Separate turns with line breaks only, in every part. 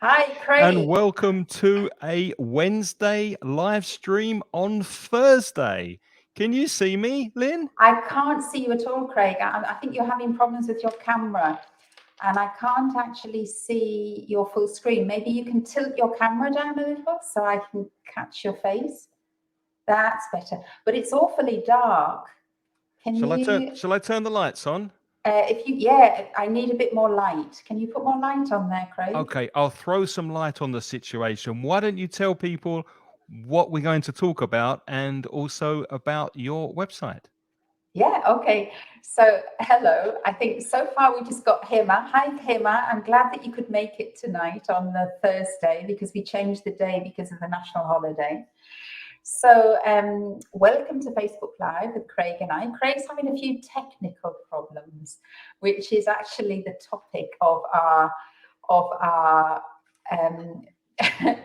Hi,
And
Craig.
welcome to a Wednesday live stream on Thursday. Can you see me, Lynn?
I can't see you at all, Craig. I think you're having problems with your camera and I can't actually see your full screen. Maybe you can tilt your camera down a little so I can catch your face. That's better. But it's awfully dark. Can
Shall I turn
you,
shall I turn the lights on?
yeah, I need a bit more light. Can you put more light on there, Craig?
Okay, I'll throw some light on the situation. Why don't you tell people what we're going to talk about and also about your website?
Yeah, okay. So, hello. I think so far we just got Hema. Hi, Hema. I'm glad that you could make it tonight on the Thursday because we changed the day because of the national holiday. So, welcome to Facebook Live with Craig and I. Craig's having a few technical problems, which is actually the topic of our um,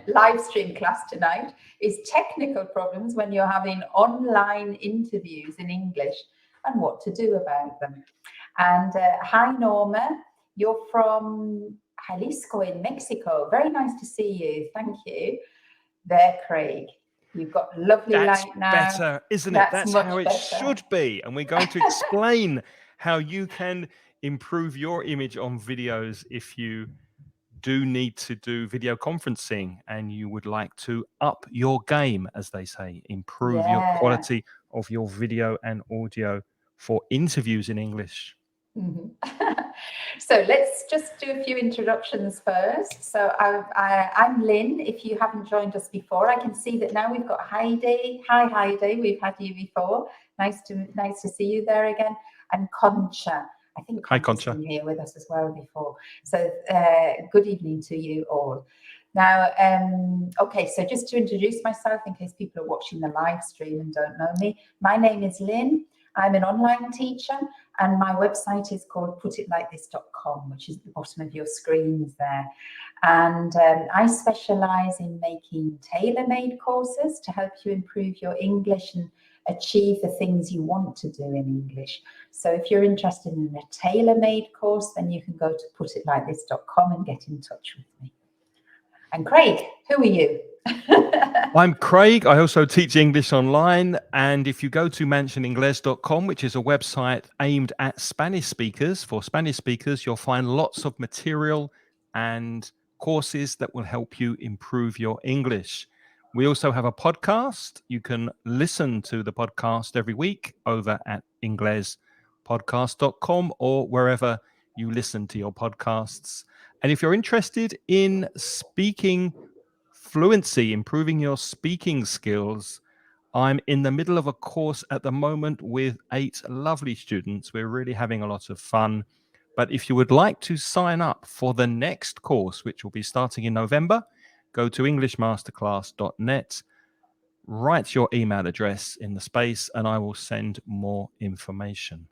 live stream class tonight. Is technical problems when you're having online interviews in English and what to do about them. And hi, Norma. You're from Jalisco in Mexico. Very nice to see you. Thank you. There, Craig. You've got lovely
That's
light now.
better, isn't it?
That's
That's how
much
it
better.
should be. And we're going to explain how you can improve your image on videos if you do need to do video conferencing and you would like to up your game, as they say, improve your
Yeah.
quality of your video and audio for interviews in English.
Mhm. So let's just do a few introductions first. So I'm Lynn. If you haven't joined us before, I can see that now we've got Heidi. Hi, Heidi. We've had you before. Nice to see you there again. And Concha. I think
Hi,
Concha's
Concha.
been here with us as well before. So good evening to you all. Now, okay, so just to introduce myself in case people are watching the live stream and don't know me, my name is Lynn. I'm an online teacher and my website is called putitlikethis.com, which is at the bottom of your screens there. And I specialize in making tailor-made courses to help you improve your English and achieve the things you want to do in English. So if you're interested in a tailor-made course, then you can go to putitlikethis.com and get in touch with me. And Craig, who are you?
I'm Craig. I also teach English online. And if you go to mansioningles.com, which is a website aimed at Spanish speakers, for Spanish speakers, you'll find lots of material and courses that will help you improve your English. We also have a podcast. You can listen to the podcast every week over at inglespodcast.com or wherever you listen to your podcasts. And if you're interested in speaking fluency, improving your speaking skills, I'm in the middle of a course at the moment with 8 lovely students. We're really having a lot of fun. But if you would like to sign up for the next course, which will be starting in November, go to englishmasterclass.net, write your email address in the space, and I will send more information.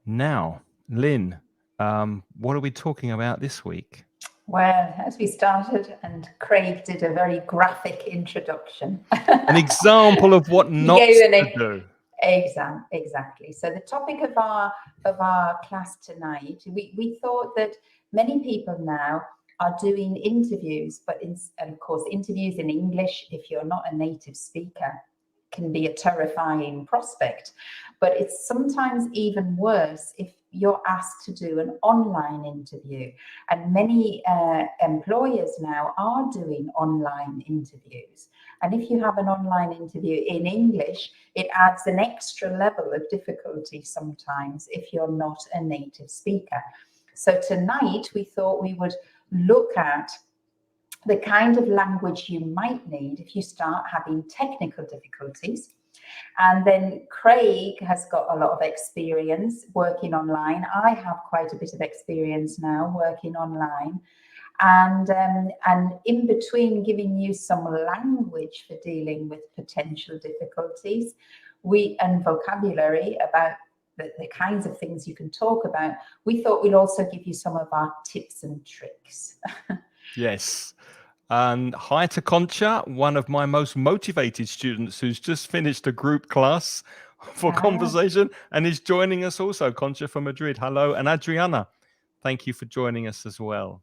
Now, Lynn, what are we talking about this week?
Well, as we started, and Craig did a very graphic introduction.
An example of what
He
not
gave
to
an
do.
exactly. So the topic of our class tonight, we thought that many people now are doing interviews, but and of course, interviews in English, if you're not a native speaker, can be a terrifying prospect. But it's sometimes even worse if you're asked to do an online interview. And many employers now are doing online interviews. And if you have an online interview in English, it adds an extra level of difficulty sometimes if you're not a native speaker. So tonight we thought we would look at the kind of language you might need if you start having technical difficulties. And then Craig has got a lot of experience working online. I have quite a bit of experience now working online. And in between giving you some language for dealing with potential difficulties, and vocabulary about the kinds of things you can talk about, we thought we'd also give you some of our tips and tricks.
Yes. And hi to Concha, one of my most motivated students who's just finished a group class for conversation and is joining us also. Concha from Madrid. Hello. And Adriana, thank you for joining us as well.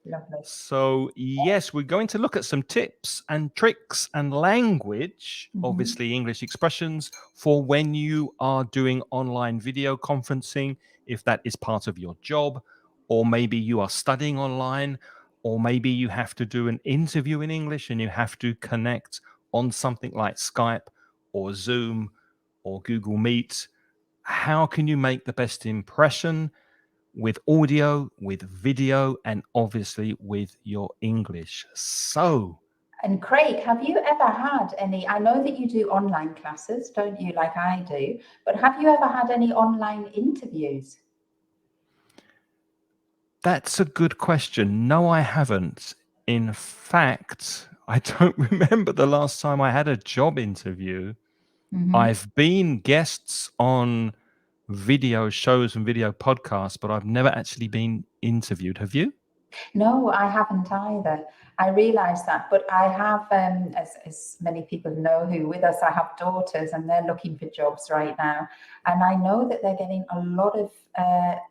Lovely.
So, yes, we're going to look at some tips and tricks and language, obviously English expressions, for when you are doing online video conferencing, if that is part of your job, or maybe you are studying online, or maybe you have to do an interview in English and you have to connect on something like Skype or Zoom or Google Meet. How can you make the best impression with audio, with video, and obviously with your English? So,
And Craig, have you ever had any, I know that you do online classes, don't you, like I do, but have you ever had any online interviews?
that's a good question. No, I haven't. In fact, I don't remember the last time I had a job interview. I've been guests on video shows and video podcasts, but I've never actually been interviewed. Have you?
No, I haven't either. I realise that, but I have, as many people know who with us, I have daughters and they're looking for jobs right now. And I know that they're getting a lot of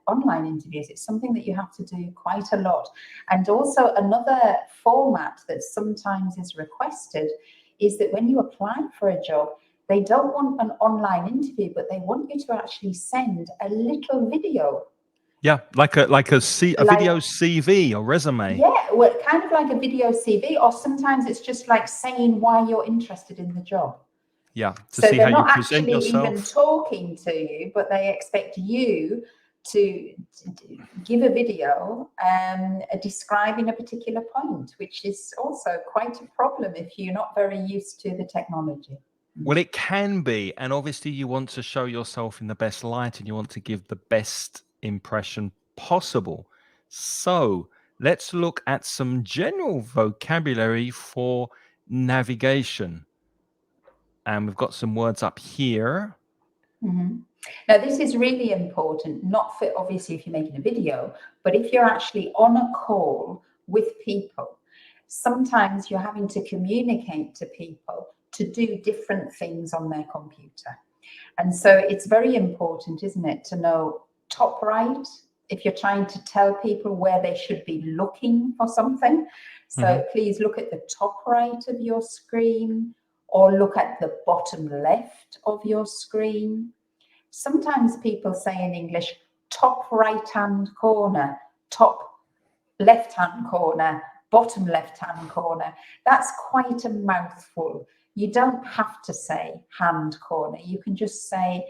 online interviews. It's something that you have to do quite a lot. And also another format that sometimes is requested is that when you apply for a job, they don't want an online interview, but they want you to actually send a little video.
Yeah, like a
Like,
video CV or resume.
yeah, well, kind of like a video CV, or sometimes it's just like saying why you're interested in the job.
Yeah, to
So
see how
they're
you
not
present
actually even
yourself.
talking to you, but they expect you to give a video describing a particular point, which is also quite a problem if you're not very used to the technology.
Well, it can be. And obviously, you want to show yourself in the best light and you want to give the best impression possible. So, let's look at some general vocabulary for navigation. And we've got some words up here.
Now, this is really important, not for obviously if you're making a video, but if you're actually on a call with people, sometimes you're having to communicate to people to do different things on their computer. And so it's very important, isn't it, to know top right if you're trying to tell people where they should be looking for something. So please look at the top right of your screen or look at the bottom left of your screen. Sometimes people say in English, top right-hand corner, top left-hand corner, bottom left-hand corner. That's quite a mouthful. You don't have to say hand corner. You can just say,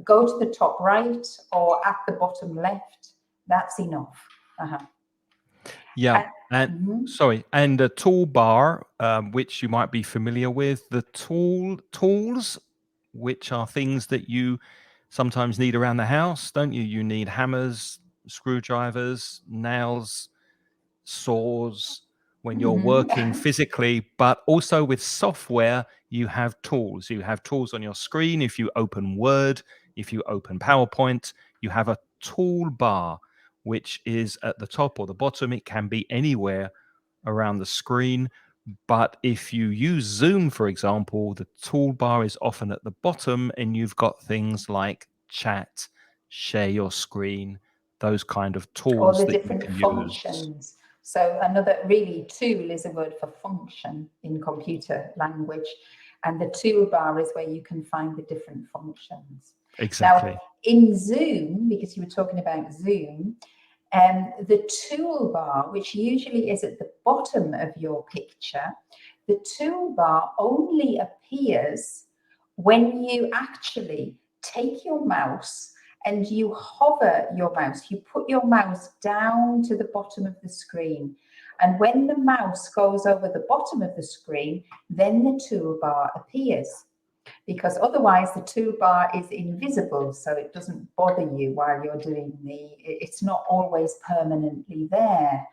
go to the top right or at the bottom left. That's enough.
Yeah. And sorry, and a toolbar, which you might be familiar with, the tools, which are things that you sometimes need around the house, don't you? You need hammers, screwdrivers, nails, saws when you're working physically, but also with software, you have tools. You have tools on your screen. If you open Word, if you open PowerPoint, you have a toolbar, which is at the top or the bottom. It can be anywhere around the screen. But if you use Zoom, for example, the toolbar is often at the bottom and you've got things like chat, share your screen, those kind of
All
tools
the
that you
different
can use.
functions. So another really tool is a word for function in computer language. And the toolbar is where you can find the different functions.
Exactly.
Now, in Zoom, because you were talking about Zoom, the toolbar, which usually is at the bottom of your picture, the toolbar only appears when you actually take your mouse and you hover your mouse. You put your mouse down to the bottom of the screen. And when the mouse goes over the bottom of the screen, then the toolbar appears. Because otherwise the toolbar is invisible, so it doesn't bother you while you're doing it's not always permanently there.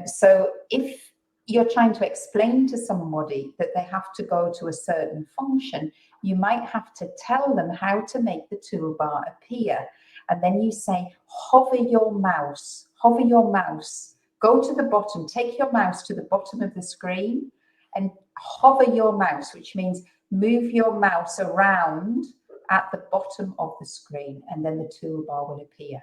So if you're trying to explain to somebody that they have to go to a certain function, you might have to tell them how to make the toolbar appear. And then you say, hover your mouse, go to the bottom, take your mouse to the bottom of the screen and hover your mouse, which means move your mouse around at the bottom of the screen and then the toolbar will appear.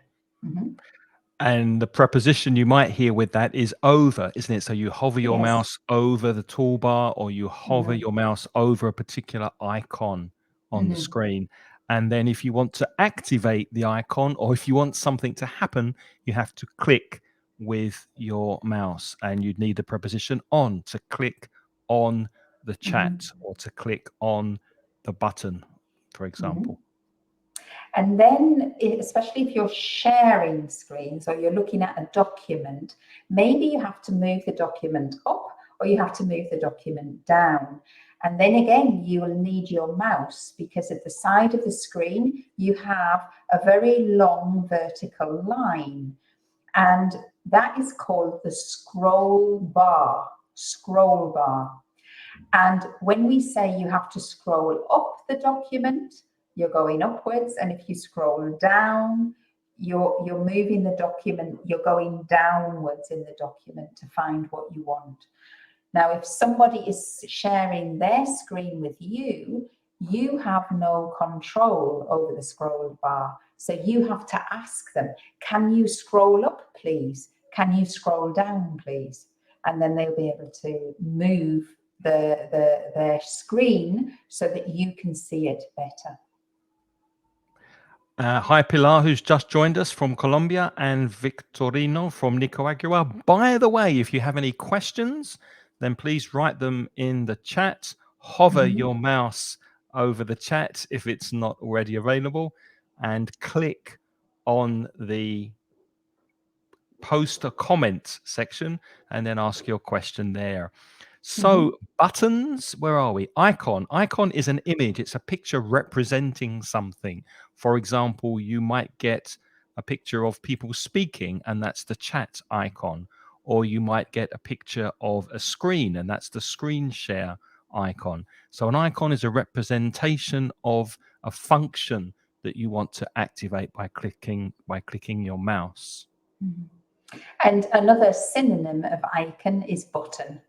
And the preposition you might hear with that is over, isn't it? So you hover your
Yes.
mouse over the toolbar, or you hover
Mhm.
your mouse over a particular icon on the
Mhm.
screen. And then if you want to activate the icon, or if you want something to happen, you have to click with your mouse, and you'd need the preposition on to click on the chat,
Mhm.
or to click on the button, for
Mhm.
example.
And then, especially if you're sharing screens or you're looking at a document, maybe you have to move the document up or you have to move the document down. And then again, you will need your mouse, because at the side of the screen, you have a very long vertical line. And that is called the scroll bar. Scroll bar. And when we say you have to scroll up the document, you're going upwards. And if you scroll down, you're moving the document, you're going downwards in the document to find what you want. Now, if somebody is sharing their screen with you, you have no control over the scroll bar. So you have to ask them, can you scroll up, please? Can you scroll down, please? And then they'll be able to move their screen so that you can see it better.
Hi, Pilar, who's just joined us from Colombia, and Victorino from Nicaragua. By the way, if you have any questions, then please write them in the chat. Hover your mouse over the chat if it's not already available, and click on the post a comment section, and then ask your question there. So buttons, where are we? Icon. Icon is an image. It's a picture representing something. For example, you might get a picture of people speaking, and that's the chat icon. Or you might get a picture of a screen, and that's the screen share icon. So an icon is a representation of a function that you want to activate by clicking your mouse.
And another synonym of icon is button.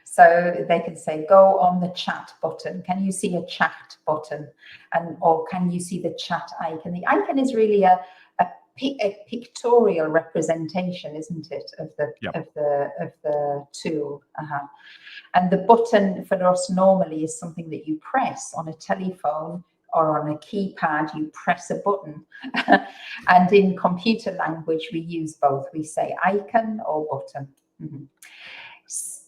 So they can say, go on the chat button. Can you see a chat button? And or can you see the chat icon? The icon is really a pictorial representation, isn't it, of the
Yep.
of the tool. And the button for us normally is something that you press on a telephone or on a keypad. You press a button. And in computer language, we use both. We say icon or button.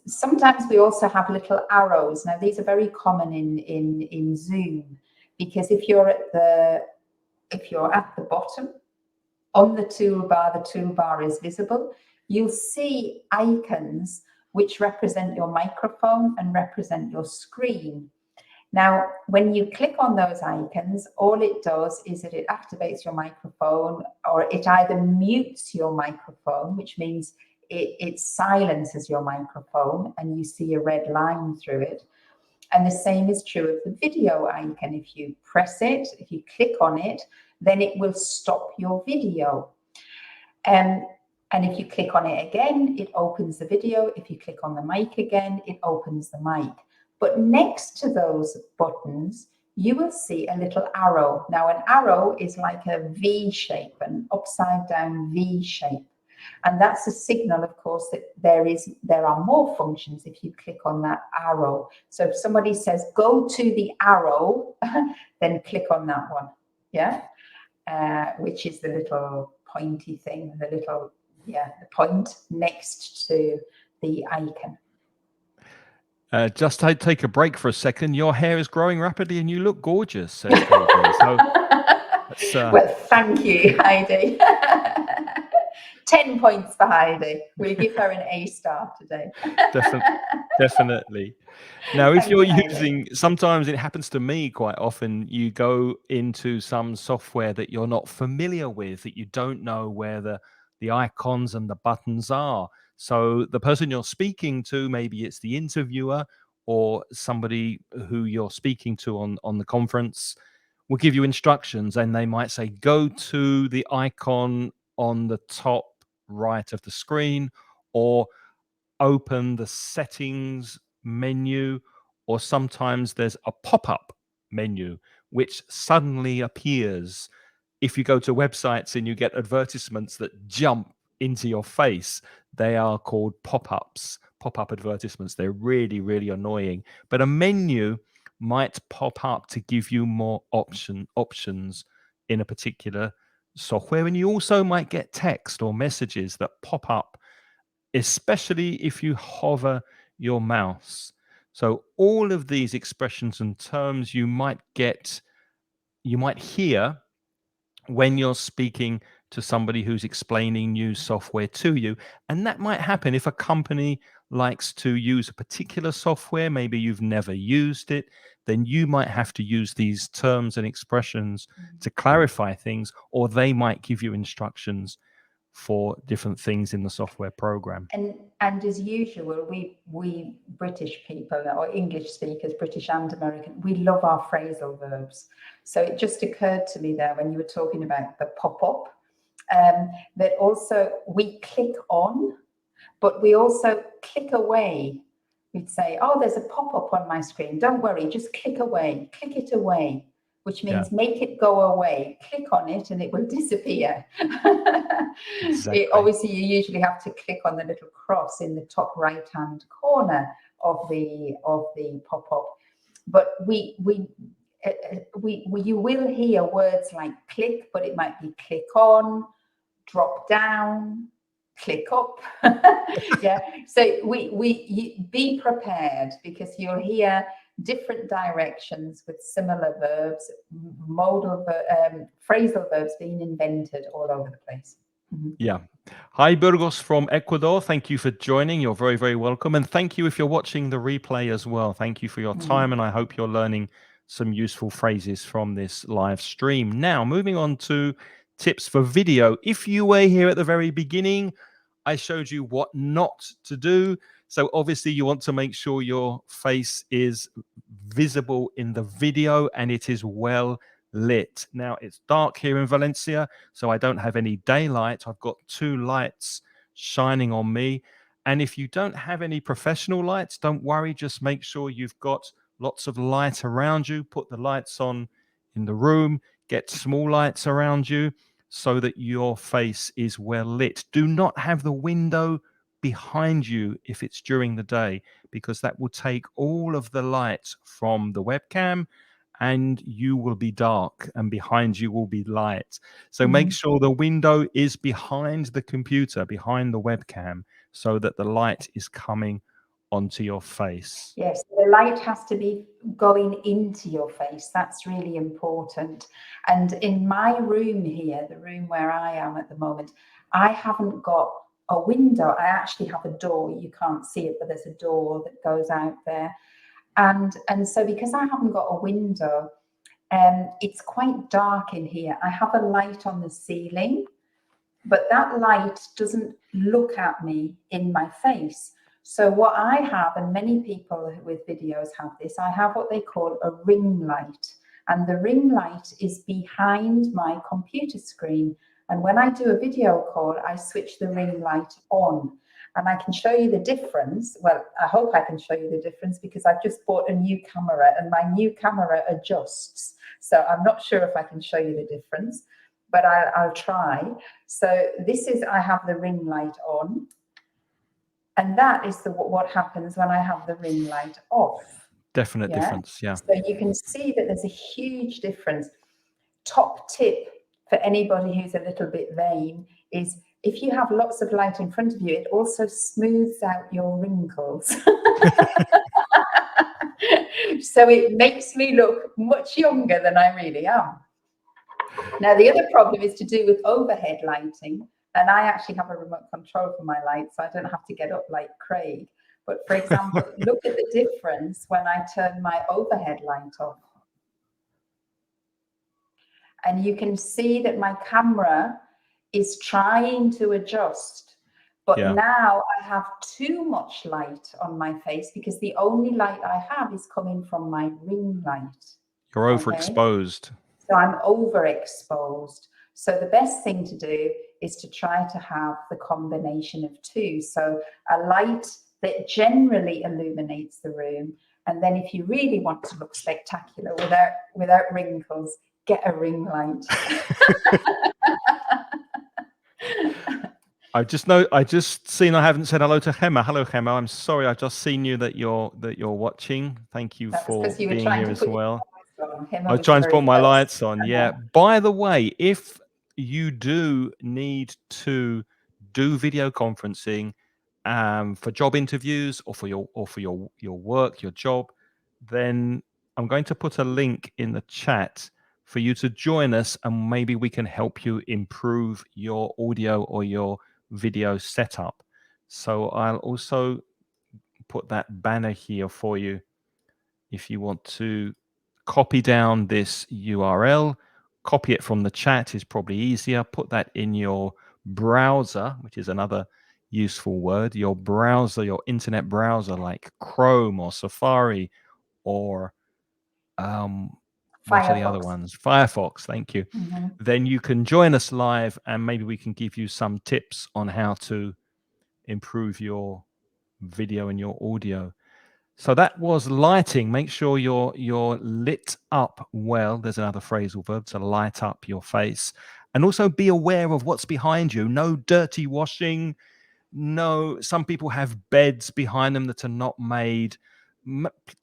Sometimes we also have little arrows. Now, these are very common in Zoom, because if you're at the bottom on the toolbar is visible, you'll see icons which represent your microphone and represent your screen. Now, when you click on those icons, all it does is that it activates your microphone, or it either mutes your microphone, which means it silences your microphone and you see a red line through it. And the same is true of the video icon. If you press it, if you click on it, then it will stop your video. And if you click on it again, it opens the video. If you click on the mic again, it opens the mic. But next to those buttons, you will see a little arrow. Now, an arrow is like a V shape, an upside down V shape. And that's a signal, of course, that there are more functions if you click on that arrow. So if somebody says, go to the arrow, then click on that one. Yeah. Which is the little pointy thing, the point next to the icon.
Just take a break for a second. Your hair is growing rapidly and you look gorgeous, says KJ. So
Well, thank you, Heidi. 10 points for Heidi. We'll give her an A star today.
definitely. Now, if
Thank
you're
you, Heidi.
using, sometimes it happens to me quite often, you go into some software that you're not familiar with, that you don't know where the icons and the buttons are. So the person you're speaking to, maybe it's the interviewer or somebody who you're speaking to on the conference, will give you instructions, and they might say, go to the icon on the top right of the screen, or open the settings menu, or sometimes there's a pop-up menu which suddenly appears if you go to websites and you get advertisements that jump into your face, they are called pop-ups, pop-up advertisements. They're really, really annoying. But a menu might pop up to give you more options in a particular software. And you also might get text or messages that pop up, especially if you hover your mouse. So all of these expressions and terms you might hear when you're speaking to somebody who's explaining new software to you. And that might happen if a company likes to use a particular software, maybe you've never used it, then you might have to use these terms and expressions to clarify things, or they might give you instructions for different things in the software program.
And as usual, we British people, or English speakers, British and American, we love our phrasal verbs. So it just occurred to me there when you were talking about the pop-up, that also we click on, but we also click away. We'd say, oh, there's a pop-up on my screen. Don't worry, just click away, click it away, which means make it go away. Click on it and it will disappear.
Exactly.
Obviously, you usually have to click on the little cross in the top right-hand corner of the pop-up. But you will hear words like click, but it might be click on, drop down, click up. Yeah. So you be prepared, because you'll hear different directions with similar verbs, phrasal verbs being invented all over the place. Mm-hmm.
Yeah. Hi, Burgos from Ecuador. Thank you for joining. You're very, very welcome. And thank you if you're watching the replay as well. Thank you for your time. And I hope you're learning some useful phrases from this live stream. Now, moving on to tips for video. If you were here at the very beginning, I showed you what not to do. So obviously you want to make sure your face is visible in the video and it is well lit. Now it's dark here in Valencia, so I don't have any daylight. I've got 2 lights shining on me. And if you don't have any professional lights, don't worry, just make sure you've got lots of light around you. Put the lights on in the room, get small lights around you so that your face is well lit. Do not have the window behind you if it's during the day, because that will take all of the light from the webcam and you will be dark and behind you will be light. So make sure the window is behind the computer, behind the webcam, so that the light is coming onto your face.
Yes, the light has to be going into your face. That's really important. And in my room here, the room where I am at the moment, I haven't got a window. I actually have a door. You can't see it, but there's a door that goes out there. And so because I haven't got a window, it's quite dark in here. I have a light on the ceiling, but that light doesn't look at me in my face. So what I have, and many people with videos have this, I have what they call a ring light. And the ring light is behind my computer screen. And when I do a video call, I switch the ring light on. And I can show you the difference. Well, I hope I can show you the difference, because I've just bought a new camera and my new camera adjusts. So I'm not sure if I can show you the difference, but I'll try. So this is, I have the ring light on. And that is what happens when I have the ring light off.
Definite difference, yeah.
So you can see that there's a huge difference. Top tip for anybody who's a little bit vain is, if you have lots of light in front of you, it also smooths out your wrinkles. So it makes me look much younger than I really am. Now, the other problem is to do with overhead lighting. And I actually have a remote control for my light, so I don't have to get up like Craig. But for example, look at the difference when I turn my overhead light off. And you can see that my camera is trying to adjust. But now I have too much light on my face, because the only light I have is coming from my ring light.
You're overexposed.
So I'm overexposed. So the best thing to do is to try to have the combination of 2. So a light that generally illuminates the room. And then if you really want to look spectacular without wrinkles, get a ring light.
I just seen I haven't said hello to Gemma. Hello, Gemma. I'm sorry. I've just seen you that you're watching. Thank you
That's
for
because you were
being
trying
here
to
as
put your
well.
lights on. Him,
I was
was
trying to
very
put my
close.
lights on. Yeah. By the way, if you do need to do video conferencing for job interviews or for your work, your job, then I'm going to put a link in the chat for you to join us, and maybe we can help you improve your audio or your video setup. So I'll also put that banner here for you if you want to copy down this URL. Copy it from the chat is probably easier. Put that in your browser, which is another useful word. Your browser, your internet browser, like Chrome or Safari or what are the other ones? Firefox, thank you. Then you can join us live, and maybe we can give you some tips on how to improve your video and your audio. So that was lighting. Make sure you're lit up well. There's another phrasal verb, to light up your face. And also be aware of what's behind you. No dirty washing. No, some people have beds behind them that are not made.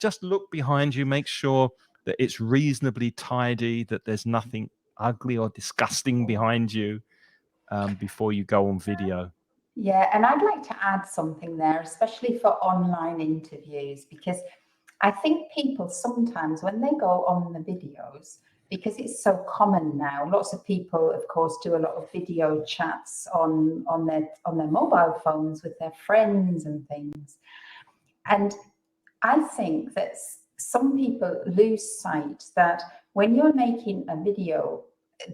Just look behind you. Make sure that it's reasonably tidy, that there's nothing ugly or disgusting behind you before you go on video.
Yeah, and I'd like to add something there, especially for online interviews, because I think people sometimes when they go on the videos, because it's so common now, lots of people, of course, do a lot of video chats on their mobile phones with their friends and things. And I think that some people lose sight that when you're making a video,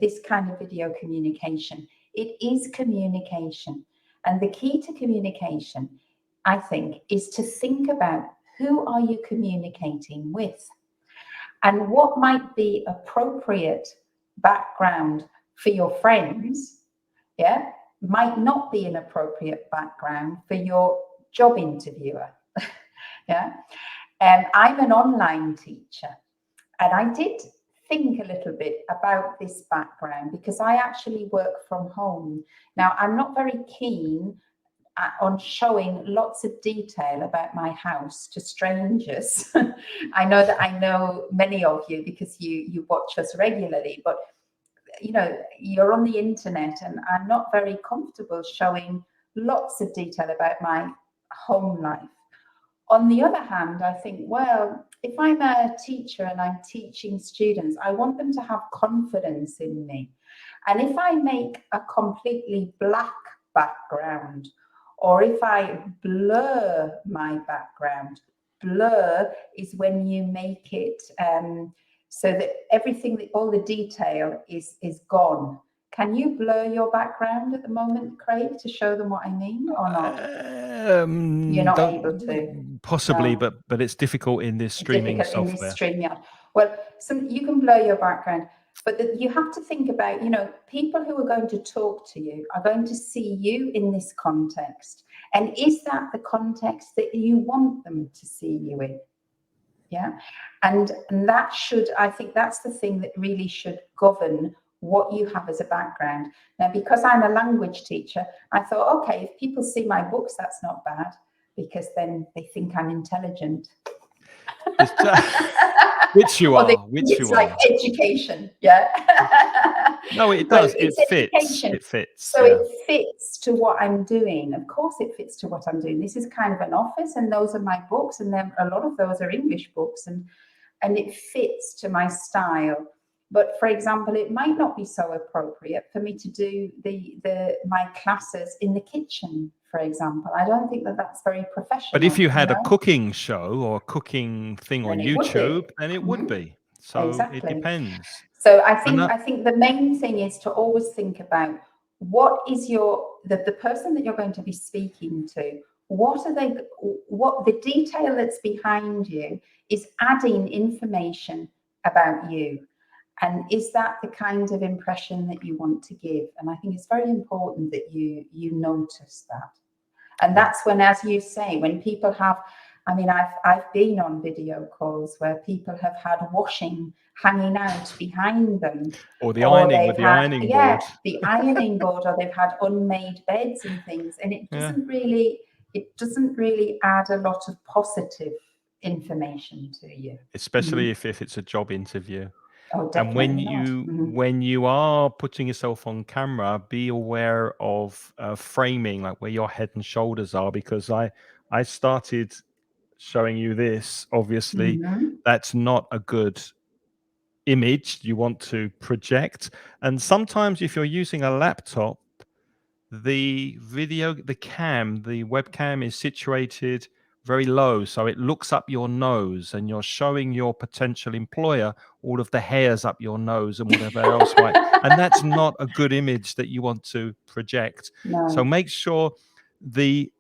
this kind of video communication, it is communication. And the key to communication, I think, is to think about who are you communicating with and what might be appropriate background for your friends, yeah, might not be an appropriate background for your job interviewer. Yeah. I'm an online teacher, and I did think a little bit about this background because I actually work from home. Now, I'm not very keen on showing lots of detail about my house to strangers. I know that I know many of you because you watch us regularly, but you know, you're on the internet, and I'm not very comfortable showing lots of detail about my home life. On the other hand, I think, well, if I'm a teacher and I'm teaching students, I want them to have confidence in me. And if I make a completely black background, or if I blur my background, blur is when you make it so that everything, all the detail is gone. Can you blur your background at the moment, Craig, to show them what I mean, or not? You're not able to.
Possibly,
No.
but it's difficult in this streaming
Difficult in this
software.
StreamYard. Well, you can blur your background, but you have to think about, people who are going to talk to you are going to see you in this context. And is that the context that you want them to see you in? Yeah. And that should, I think that's the thing that really should govern what you have as a background. Now, because I'm a language teacher, I thought, okay, if people see my books, that's not bad, because then they think I'm intelligent.
Which you are.
It's like education, yeah.
No, it does. It fits.
Education.
It fits.
So it fits to what I'm doing. Of course, it fits to what I'm doing. This is kind of an office, and those are my books, and then a lot of those are English books, and it fits to my style. But for example, it might not be so appropriate for me to do my classes in the kitchen, for example. I don't think that that's very professional.
But if you had a cooking show or a cooking thing on YouTube, then it would be. So
exactly.
It depends.
So I think the main thing is to always think about what is the person that you're going to be speaking to. What the detail that's behind you is adding information about you. And is that the kind of impression that you want to give? And I think it's very important that you notice that. And that's when, as you say, when people have I mean, I've been on video calls where people have had washing hanging out behind them,
Or the
or
ironing with
they've
the
had,
ironing
yeah,
board.
the ironing board, or they've had unmade beds and things, and it
Yeah.
doesn't really add a lot of positive information to you.
Especially if it's a job interview.
Oh,
And when
definitely not.
when you are putting yourself on camera, be aware of framing, like where your head and shoulders are, because I started showing you this. Obviously, that's not a good image you want to project. And sometimes if you're using a laptop, the webcam is situated very low, so it looks up your nose, and you're showing your potential employer all of the hairs up your nose and whatever else might, and that's not a good image that you want to project. So
No.
make sure the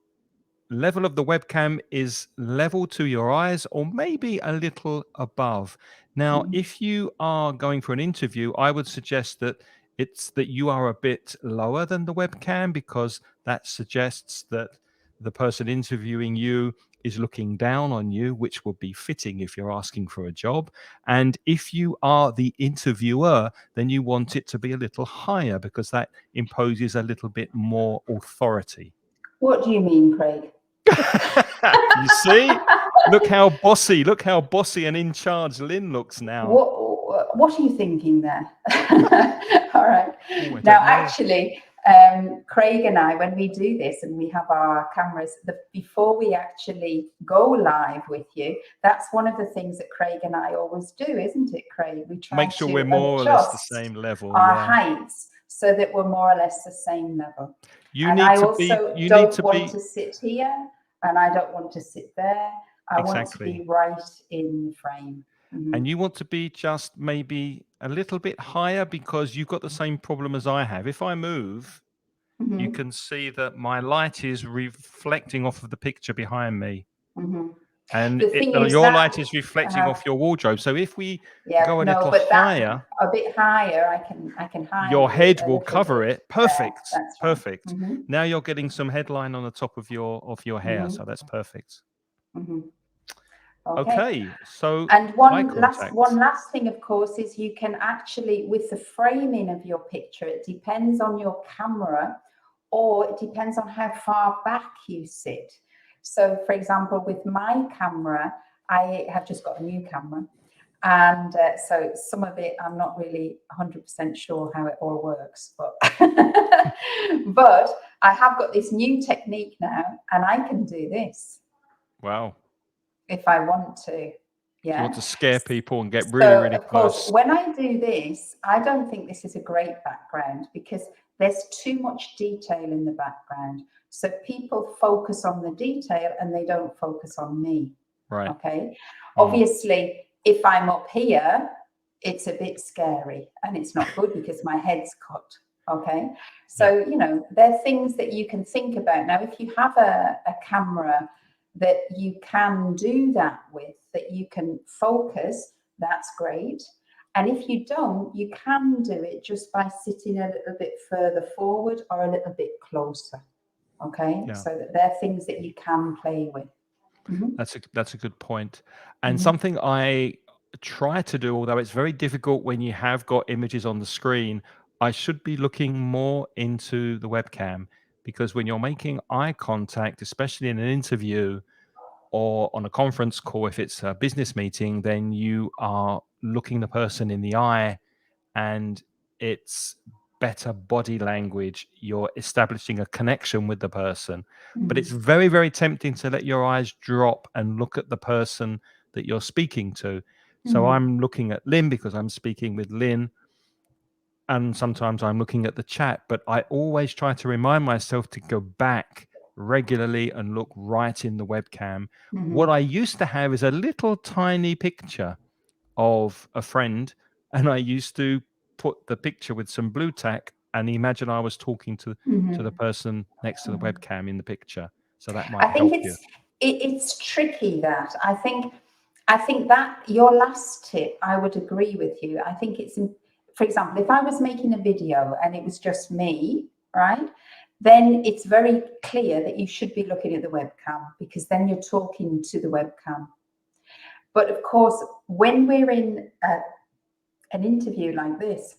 level of the webcam is level to your eyes, or maybe a little above. Now, if you are going for an interview, I would suggest that you are a bit lower than the webcam, because that suggests that the person interviewing you is looking down on you, which would be fitting if you're asking for a job. And if you are the interviewer, then you want it to be a little higher, because that imposes a little bit more authority.
What do you mean, Craig?
You see, look how bossy and in charge Lynne looks now.
What are you thinking there? All right.
Oh,
Now, actually, Craig and I, when we do this and we have our cameras, before we actually go live with you, that's one of the things that Craig and I always do, isn't it, Craig? We try
make sure
to
we're more or less the
adjust
same level.
our
Yeah.
heights so that we're more or less the same level.
You
and
need
I
to
also
be. You
don't
need to
want
be.
to sit here, and I don't want to sit there. I want to
Exactly.
be right in the frame.
And you want to be just maybe a little bit higher, because you've got the same problem as I have. If I move, you can see that my light is reflecting off of the picture behind me. And your light is reflecting off your wardrobe. So if we go a little higher,
a bit higher, I can hide
your head
a
will
little
cover
bit.
it. Perfect.
Yeah, that's right.
Perfect. Now you're getting some headline on the top of your hair, so that's perfect. Okay, so
and one last thing, of course, is you can actually, with the framing of your picture, it depends on your camera, or it depends on how far back you sit. So, for example, with my camera, I have just got a new camera, and so some of it I'm not really 100% sure how it all works, but but I have got this new technique now, and I can do this.
Wow.
If I want to. Yeah.
You want to scare people and get really
of
close.
course, when I do this, I don't think this is a great background, because there's too much detail in the background. So people focus on the detail and they don't focus on me.
Right.
Okay. Obviously, if I'm up here, it's a bit scary and it's not good because my head's cut. Okay. So, there are things that you can think about. Now, if you have a camera that you can do that with, that you can focus, that's great. And if you don't, you can do it just by sitting a little bit further forward or a little bit closer. Okay. Yeah. So that there are things that you can play with.
That's a good point. And something I try to do, although it's very difficult when you have got images on the screen, I should be looking more into the webcam, because when you're making eye contact, especially in an interview or on a conference call, if it's a business meeting, then you are looking the person in the eye, and it's better body language. You're establishing a connection with the person. But it's very, very tempting to let your eyes drop and look at the person that you're speaking to. So I'm looking at Lynne because I'm speaking with Lynne, and sometimes I'm looking at the chat, but I always try to remind myself to go back regularly and look right in the webcam. What I used to have is a little tiny picture of a friend, and I used to put the picture with some blue tack and imagine I was talking to the person next to the webcam in the picture. So that might help you.
It's tricky, that I think that your last tip, I would agree with you. I think it's, for example, if I was making a video and it was just me, right, then it's very clear that you should be looking at the webcam, because then you're talking to the webcam. But of course, when we're in an interview like this,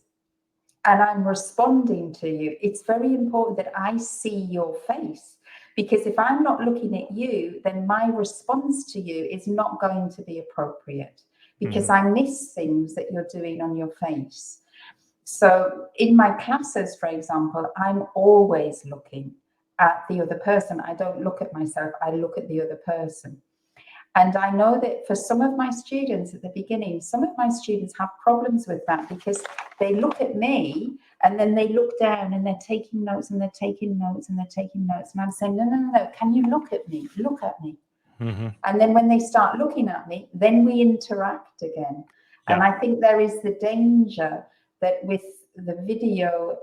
and I'm responding to you, it's very important that I see your face, because if I'm not looking at you, then my response to you is not going to be appropriate, because I miss things that you're doing on your face. So in my classes, for example, I'm always looking at the other person. I don't look at myself, I look at the other person. And I know that for some of my students at the beginning, some of my students have problems with that, because they look at me and then they look down and they're taking notes and they're taking notes and they're taking notes. And I'm saying, no, can you look at me? Look at me. And then when they start looking at me, then we interact again.
Yeah.
And I think there is the danger that with the video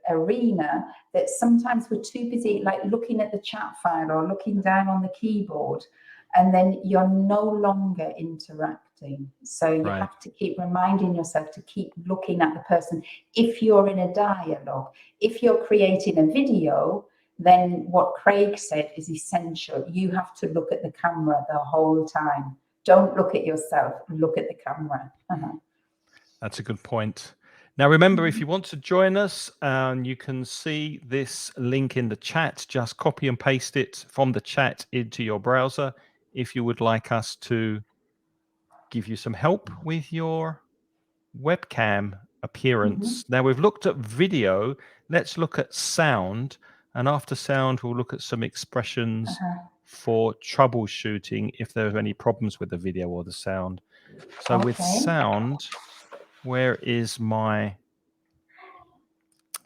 arena, that sometimes we're too busy like looking at the chat file or looking down on the keyboard, and then you're no longer interacting. So you have to keep reminding yourself to keep looking at the person. If you're in a dialogue, if you're creating a video, then what Craig said is essential. You have to look at the camera the whole time. Don't look at yourself, look at the camera.
That's a good point. Now, remember, if you want to join us, you can see this link in the chat. Just copy and paste it from the chat into your browser if you would like us to give you some help with your webcam appearance. Now, we've looked at video. Let's look at sound. And after sound, we'll look at some expressions for troubleshooting if there are any problems with the video or the sound. So with sound, where is my...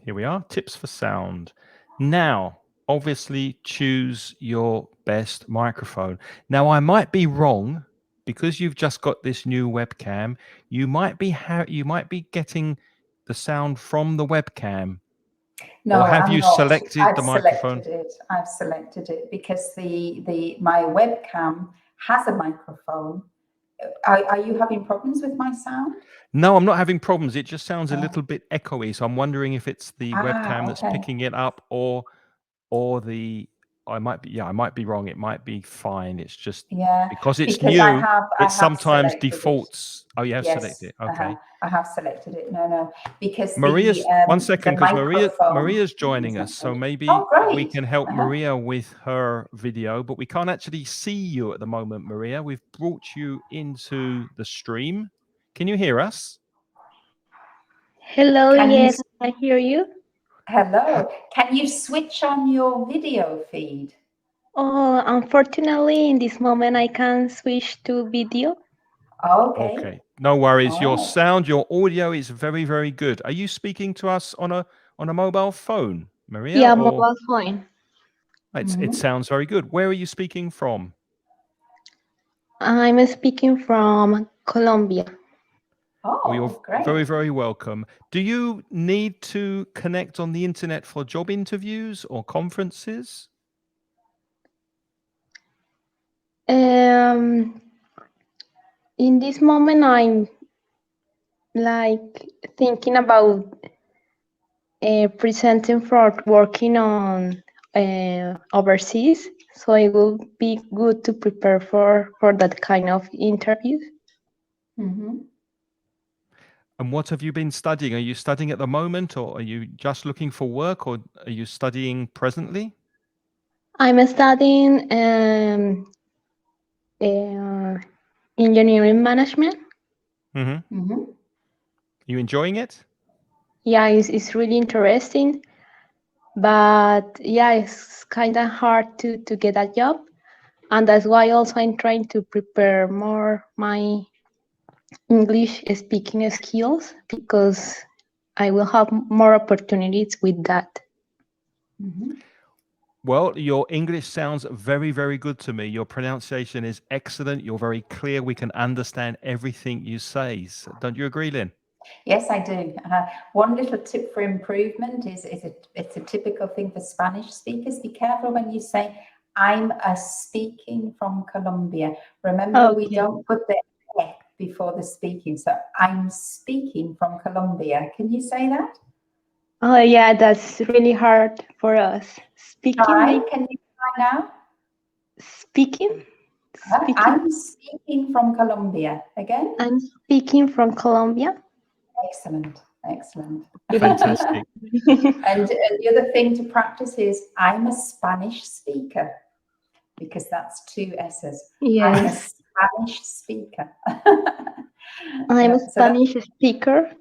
Here we are, tips for sound. Now, obviously, choose your best microphone. Now, I might be wrong, because you've just got this new webcam. You might be getting the sound from the webcam.
No,
or have
I'm
you
not.
selected
I've
the microphone?
I've selected it because my webcam has a microphone. Are you having problems with my sound?
No, I'm not having problems. It just sounds a little bit echoey. So I'm wondering if it's the webcam that's picking it up, or the... I might be wrong. It might be fine. It's just because it's new.
I
It sometimes
selected
defaults. Oh, you have selected it. Okay.
I have selected it. No, because
Maria's one second, because Maria's joining
is
us, so maybe we
great.
can help Maria with her video, but we can't actually see you at the moment, Maria. We've brought you into the stream. Can you hear us?
Hello, yes, I hear you.
Hello. Can you switch on your video feed?
Oh, unfortunately, in this moment, I can't switch to video.
Okay. No worries. Your sound, your audio is very, very good. Are you speaking to us on a mobile phone, Maria?
Yeah, mobile phone.
It sounds very good. Where are you speaking from?
I'm speaking from Colombia.
Well, you're very, very welcome. Do you need to connect on the internet for job interviews or conferences?
In this moment, I'm like thinking about presenting for working on overseas. So it will be good to prepare for that kind of interviews.
And what have you been studying? Are you studying at the moment, or are you just looking for work, or are you studying presently?
I'm studying engineering management.
You enjoying it?
Yeah, it's really interesting, but yeah, it's kind of hard to get a job, and that's why also I'm trying to prepare more my English speaking skills, because I will have more opportunities with that.
Well, your English sounds very, very good to me. Your pronunciation is excellent. You're very clear. We can understand everything you say. So don't you agree, Lynne?
Yes, I do. One little tip for improvement is it's a typical thing for Spanish speakers. Be careful when you say, I'm speaking from Colombia. Remember, we don't put the before the speaking. So I'm speaking from Colombia. Can you say that?
Oh yeah, that's really hard for us. Speaking,
Try.
maybe
Can you try now?
speaking, speaking.
I'm speaking from Colombia. Again?
I'm speaking from Colombia.
Excellent. Excellent.
Fantastic.
And the other thing to practice is I'm a Spanish speaker, because that's 2 S's. I'm a
Yes,
Spanish speaker.
I'm a
So that,
Spanish speaker.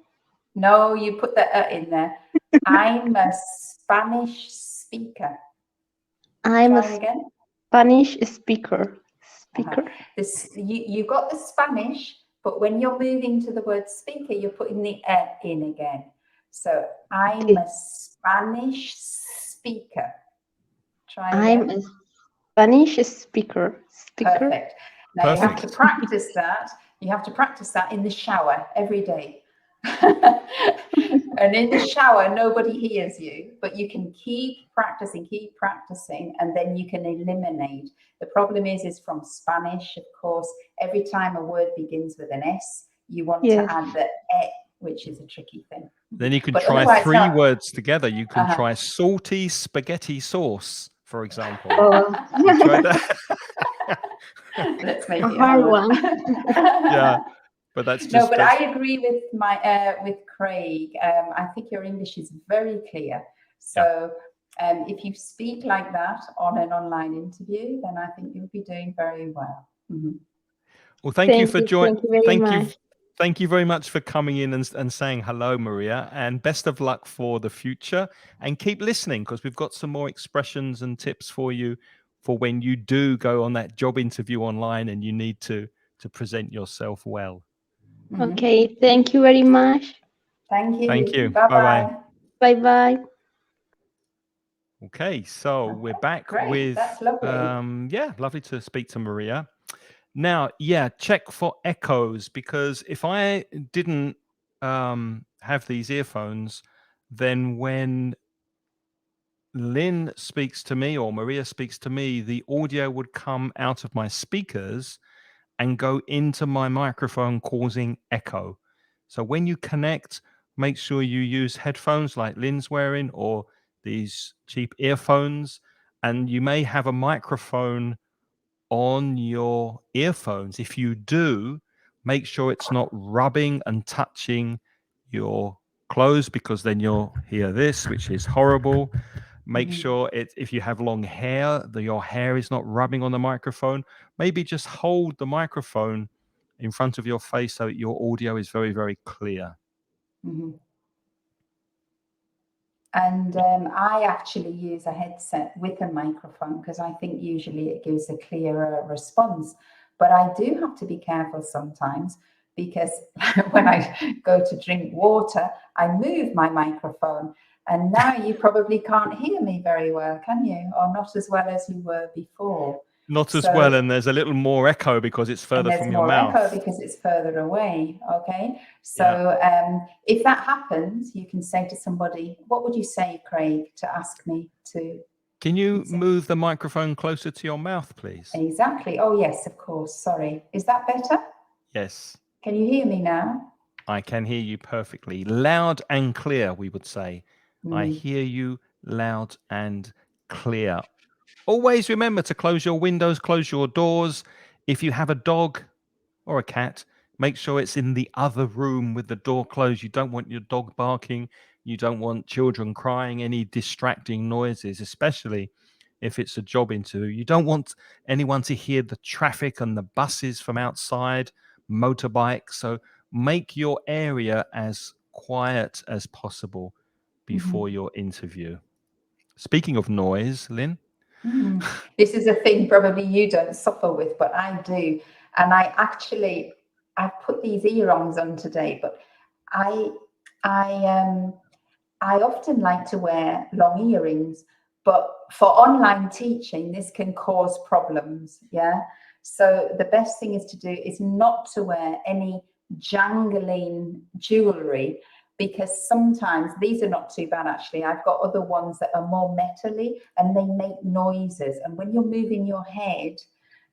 no, you put the in there. I'm a Spanish speaker.
I'm a
Try again.
Spanish speaker.
Uh-huh.
Speaker.
You got the Spanish, but when you're moving to the word speaker, you're putting the in again. So I'm
Okay.
a Spanish speaker. Try
I'm
again.
a Spanish speaker. Speaker.
Perfect. Now you have to
Perfect.
practice that. You have to practice that in the shower every day. And in the shower, nobody hears you, but you can keep practicing, and then you can eliminate. The problem is from Spanish, of course, every time a word begins with an S, you want to
Yes.
add the e, which is a tricky thing.
Then you can
But
try
otherwise,
3
no.
words together. You can
Uh-huh.
try salty spaghetti sauce, for example.
Oh,
You tried that?
Let's make
a
it
hard
hard.
one.
Yeah, but that's
No,
just
but I agree with with Craig. I think your English is very clear. So if you speak like that on an online interview, then I think you'll be doing very well. Mhm.
Well, thank you for joining.
Thank you very much.
Thank you very much for coming in and saying hello, Maria, and best of luck for the future. And keep listening, because we've got some more expressions and tips for you for when you do go on that job interview online and you need to present yourself well.
Mhm.
Okay, thank you very much.
Thank you.
Thank you.
Bye
Bye-bye.
bye.
Bye bye.
Okay, so we're back
Great.
with
That's lovely.
yeah, lovely to speak to Maria. Now, yeah, check for echoes, because if I didn't have these earphones, then when Lynn speaks to me or Maria speaks to me, the audio would come out of my speakers and go into my microphone, causing echo. So when you connect, make sure you use headphones like Lynn's wearing, or these cheap earphones, and you may have a microphone on your earphones. If you do, make sure it's not rubbing and touching your clothes, because then you'll hear this, which is horrible. Make sure if you have long hair, your hair is not rubbing on the microphone. Maybe just hold the microphone in front of your face so that your audio is very, very clear.
Mhm. And I actually use a headset with a microphone, because I think usually it gives a clearer response. But I do have to be careful sometimes, because when I go to drink water, I move my microphone. And now you probably can't hear me very well, can you? Or not as well as you were before.
Not as well, and there's a little more echo because it's further
and there's
from your
more
mouth.
echo because it's further away. Okay, so if that happens, you can say to somebody, what would you say, Craig, to ask me to?
Can you move the microphone closer to your mouth, please?
Exactly. Oh yes, of course. Sorry. Is that better?
Yes.
Can you hear me now?
I can hear you perfectly. Loud and clear, we would say. I hear you loud and clear. Always remember to close your windows, close your doors. If you have a dog or a cat, make sure it's in the other room with the door closed. You don't want your dog barking. You don't want children crying, any distracting noises, especially if it's a job interview. You don't want anyone to hear the traffic and the buses from outside, motorbikes. So make your area as quiet as possible before your interview. Speaking of noise, Lynn.
This is a thing probably you don't suffer with, but I do. And I've put these earrings on today, but I often like to wear long earrings, but for online teaching, this can cause problems. Yeah. So the best thing is to do is not to wear any jangling jewelry, because sometimes these are not too bad actually. I've got other ones that are more metally and they make noises. And when you're moving your head,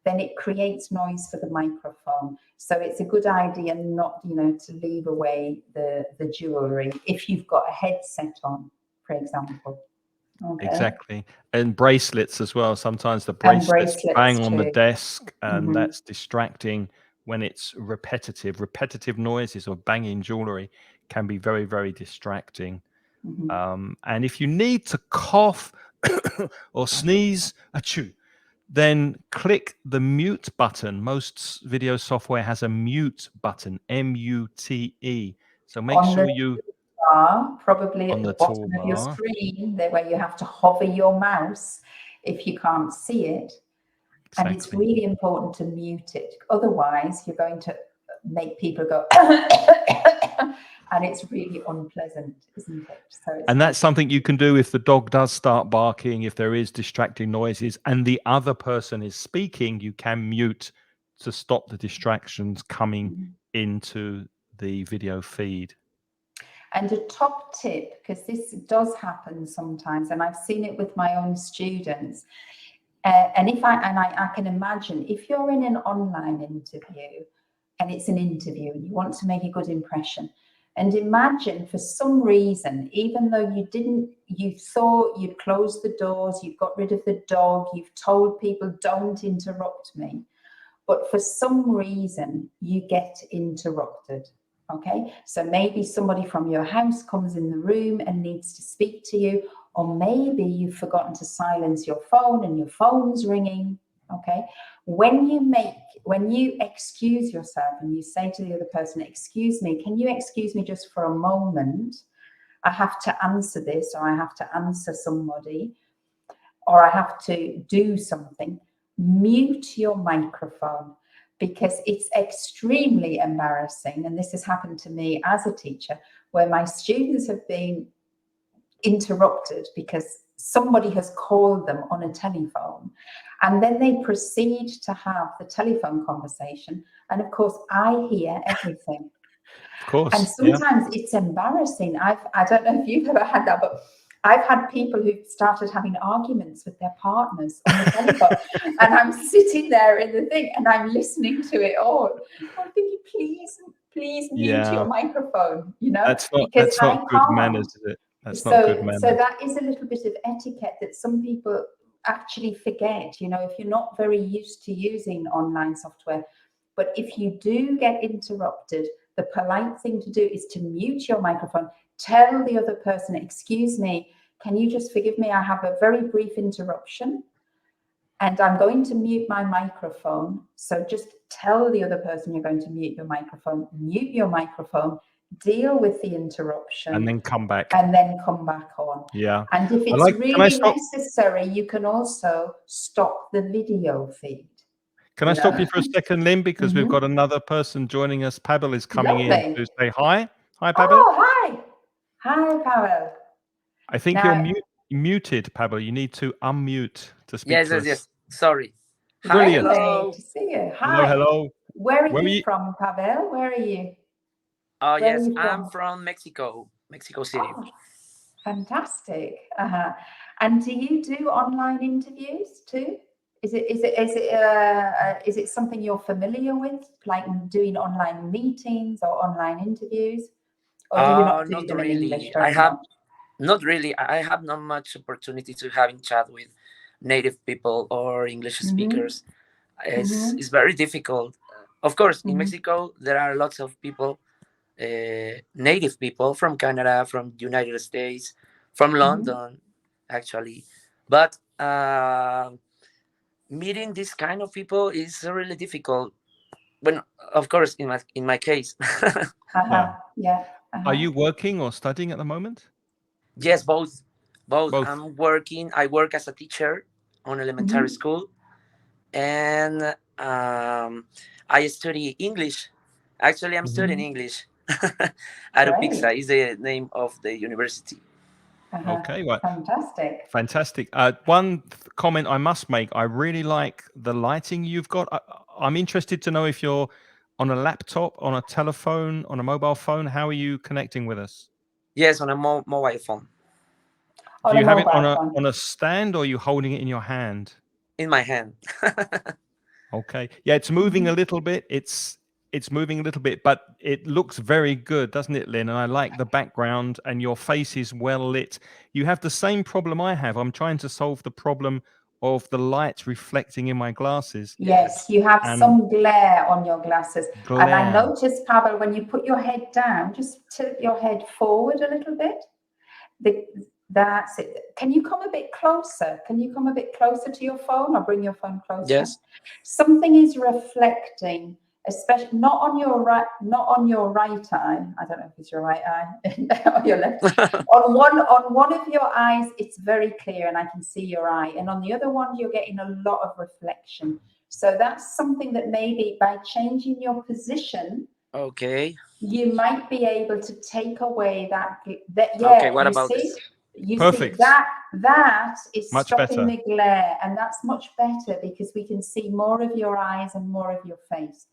then it creates noise for the microphone. So it's a good idea not, to leave away the jewelry if you've got a headset on, for example. Okay.
Exactly. And bracelets as well. Sometimes the
And
bracelets bang on the
too.
desk, and that's distracting when it's repetitive. Repetitive noises or banging jewelry can be very, very distracting. And if you need to cough or sneeze, achoo, then click the mute button. Most video software has a mute button, M-U-T-E. So make sure you
probably
on
at the
the
bottom of your
toolbar.
screen, there where you have to hover your mouse if you can't see it.
Exactly.
And it's really important to mute it. Otherwise, you're going to make people go, and it's really unpleasant, isn't it? So
and that's something you can do if the dog does start barking, if there is distracting noises and the other person is speaking, you can mute to stop the distractions coming into the video feed. And
a top tip, because this does happen sometimes, and I've seen it with my own students, and I can imagine if you're in an online interview and it's an interview and you want to make a good impression, and imagine for some reason, even though you thought you'd closed the doors, you've got rid of the dog, you've told people don't interrupt me, but for some reason you get interrupted. Okay, so maybe somebody from your house comes in the room and needs to speak to you, or maybe you've forgotten to silence your phone and your phone's ringing. Okay, when you excuse yourself and you say to the other person, excuse me, can you excuse me just for a moment? I have to answer this, or I have to answer somebody, or I have to do something. Mute your microphone, because it's extremely embarrassing. And this has happened to me as a teacher, where my students have been interrupted because somebody has called them on a telephone, and then they proceed to have the telephone conversation, and of course I hear everything.
Of course.
And sometimes it's embarrassing. I don't know if you've ever had that, but I've had people who started having arguments with their partners on the telephone, and I'm sitting there in the thing and I'm listening to it all. I'm thinking, please mute your microphone,
That's not good manners, is it? That's not good manners.
So that is a little bit of etiquette that some people actually forget, if you're not very used to using online software. But if you do get interrupted, the polite thing to do is to mute your microphone. Tell the other person, excuse me, can you just forgive me? I have a very brief interruption and I'm going to mute my microphone. So just tell the other person you're going to mute your microphone, deal with the interruption.
And then come back.
On.
Yeah.
And if it's really necessary, you can also stop the video feed.
Can I stop you for a second, Lynne? Because we've got another person joining us. Pavel is coming in to say hi. Hi, Pavel.
Oh, hi. Hi, Pavel.
I think you're muted, Pavel. You need to unmute to speak to us.
Yes. Sorry.
Brilliant.
Hi, hello. To see you. Hi.
Hello.
Where are you from, Pavel? Where are you?
Oh, yes. I'm from Mexico City.
Oh, fantastic. And do you do online interviews too? Is it something you're familiar with, like doing online meetings or online interviews? Or do you not do them in English?
Not really. I have not much opportunity to having chat with native people or English speakers. It's very difficult. Of course, in Mexico, there are lots of people, native people from Canada, from the United States, from London, actually. But meeting this kind of people is really difficult. When, of course, in my case.
Are you working or studying at the moment?
Yes, both. I'm working. I work as a teacher on elementary school, and I study English. Actually, I'm studying English. Aeropizza is the name of the university.
Okay, well,
fantastic.
One comment I must make, I really like the lighting you've got. I'm interested to know if you're on a laptop, on a telephone, on a mobile phone. How are you connecting with us?
Yes, on a mobile phone.
Do you have it on a stand, or are you holding it in your hand?
In my hand.
Okay. Yeah, it's moving a little bit. It's moving a little bit, but it looks very good, doesn't it, Lynn? And I like the background, and your face is well lit. You have the same problem I have. I'm trying to solve the problem of the light reflecting in my glasses.
Yes, you have
And
some glare on your glasses. And I
glare.
noticed, Pavel, when you put your head down, just tilt your head forward a little bit. That's it. Can you come a bit closer? Can you come a bit closer to your phone, or bring your phone closer?
Yes.
Something is reflecting, especially not on your right eye. I don't know if it's your right eye or your left. on one of your eyes, it's very clear and I can see your eye. And on the other one, you're getting a lot of reflection. So that's something that maybe by changing your position,
Okay.
you might be able to take away that.
Okay, what about this?
You
Perfect.
see that is
Much
stopping
better.
the glare, and that's much better because we can see more of your eyes and more of your face.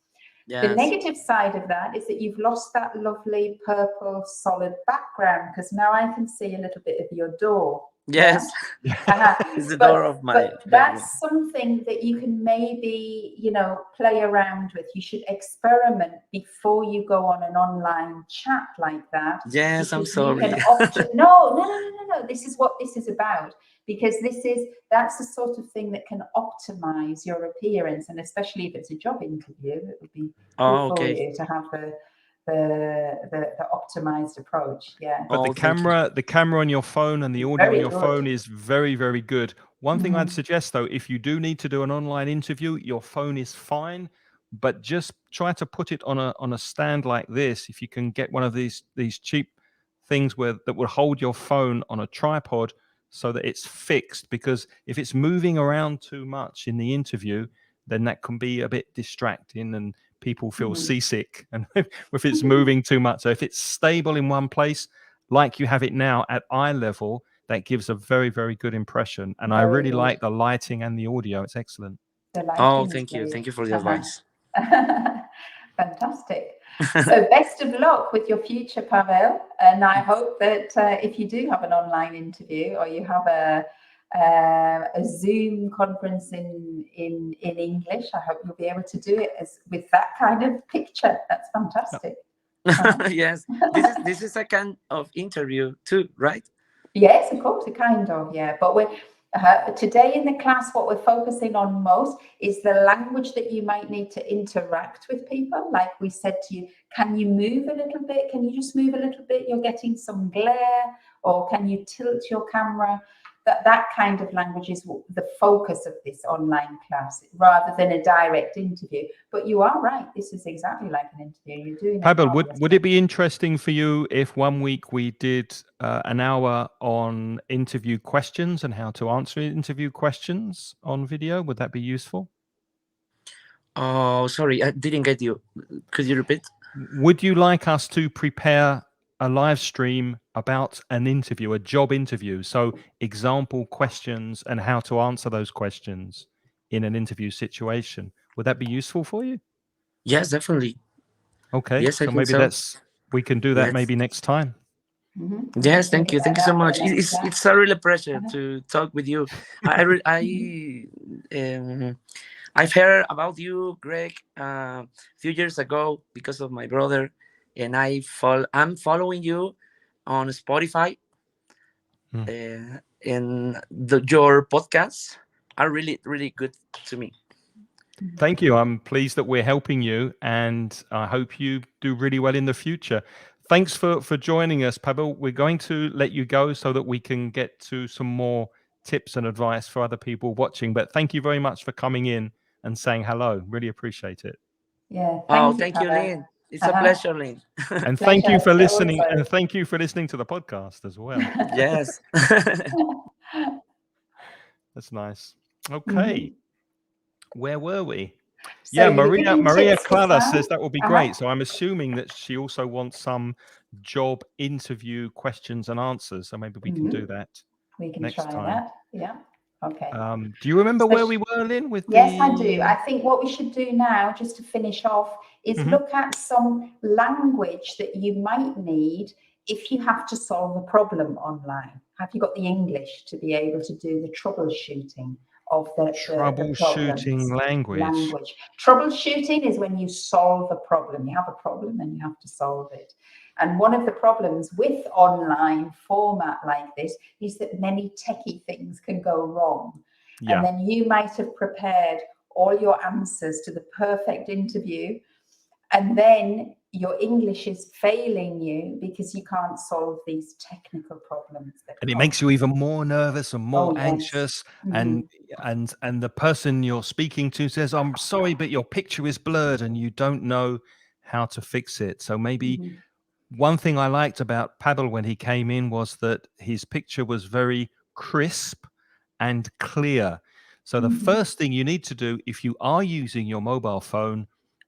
Yes.
The negative side of that is that you've lost that lovely purple solid background, because now I can see a little bit of your door.
Yes.
Yeah?
It's the door of my
But
bedroom.
that's something that you can maybe, play around with. You should experiment before you go on an online chat like that.
Yes, I'm
Because you
sorry.
can no. This is what this is about. Because that's the sort of thing that can optimize your appearance, and especially if it's a job interview, it would be good for you to have the optimized approach. Yeah.
But the camera on your phone and the audio on your phone is very, very good. One thing I'd suggest, though, if you do need to do an online interview, your phone is fine, but just try to put it on a stand like this. If you can get one of these cheap things that will hold your phone on a tripod so that it's fixed, because if it's moving around too much in the interview, then that can be a bit distracting and people feel seasick, and if it's moving too much. So if it's stable in one place, like you have it now at eye level, that gives a very, very good impression. And I really like the lighting and the audio. It's excellent.
Thank you. Thank you for the advice.
Fantastic. So best of luck with your future, Pavel. And I hope that if you do have an online interview, or you have a Zoom conference in English, I hope you'll be able to do it with that kind of picture. That's fantastic.
Yes, this is a kind of interview too, right?
Yes, of course, a kind of, yeah. But today in the class, what we're focusing on most is the language that you might need to interact with people. Like we said to you, can you move a little bit? Can you just move a little bit? You're getting some glare. Or can you tilt your camera? That kind of language is the focus of this online class, rather than a direct interview. But you are right. This is exactly like an interview. You're doing.
Pavel, would it be interesting for you if one week we did an hour on interview questions and how to answer interview questions on video? Would that be useful?
Oh, sorry, I didn't get you. Could you repeat?
Would you like us to prepare a live stream about an interview, a job interview? So example questions and how to answer those questions in an interview situation. Would that be useful for you?
Yes, definitely.
Okay,
yes,
so maybe we can do that maybe next time.
Yes, thank you so much. It's a real pleasure to talk with you. I've heard about you, Greg, a few years ago because of my brother, and I'm following you on Spotify, and your podcasts are really, really good to me.
Thank you. I'm pleased that we're helping you, and I hope you do really well in the future. Thanks for joining us, Pavel. We're going to let you go so that we can get to some more tips and advice for other people watching. But thank you very much for coming in and saying hello. Really appreciate it.
Yeah.
Thank you, Lynn. It's a pleasure, Lynn.
And thank you for listening. And thank you for listening to the podcast as well.
Yes.
That's nice. Okay. Where were we?
So
yeah, Maria Clara says that will be great. So I'm assuming that she also wants some job interview questions and answers. So maybe we can do that.
We can
next
try
time.
that. Yeah. Okay.
Do you remember where we were, Lynn?
Yes, I do. I think what we should do now, just to finish off, is look at some language that you might need if you have to solve a problem online. Have you got the English to be able to do the troubleshooting of the
troubleshooting
problems. Language. Troubleshooting is when you solve a problem. You have a problem and you have to solve it. And one of the problems with online format like this is that many techie things can go wrong.
Yeah.
And then you might have prepared all your answers to the perfect interview, and then your English is failing you because you can't solve these technical problems.
And it makes you even more nervous and more anxious. And the person you're speaking to says, I'm sorry, but your picture is blurred and you don't know how to fix it. So maybe one thing I liked about Pavel when he came in was that his picture was very crisp and clear. So the first thing you need to do if you are using your mobile phone,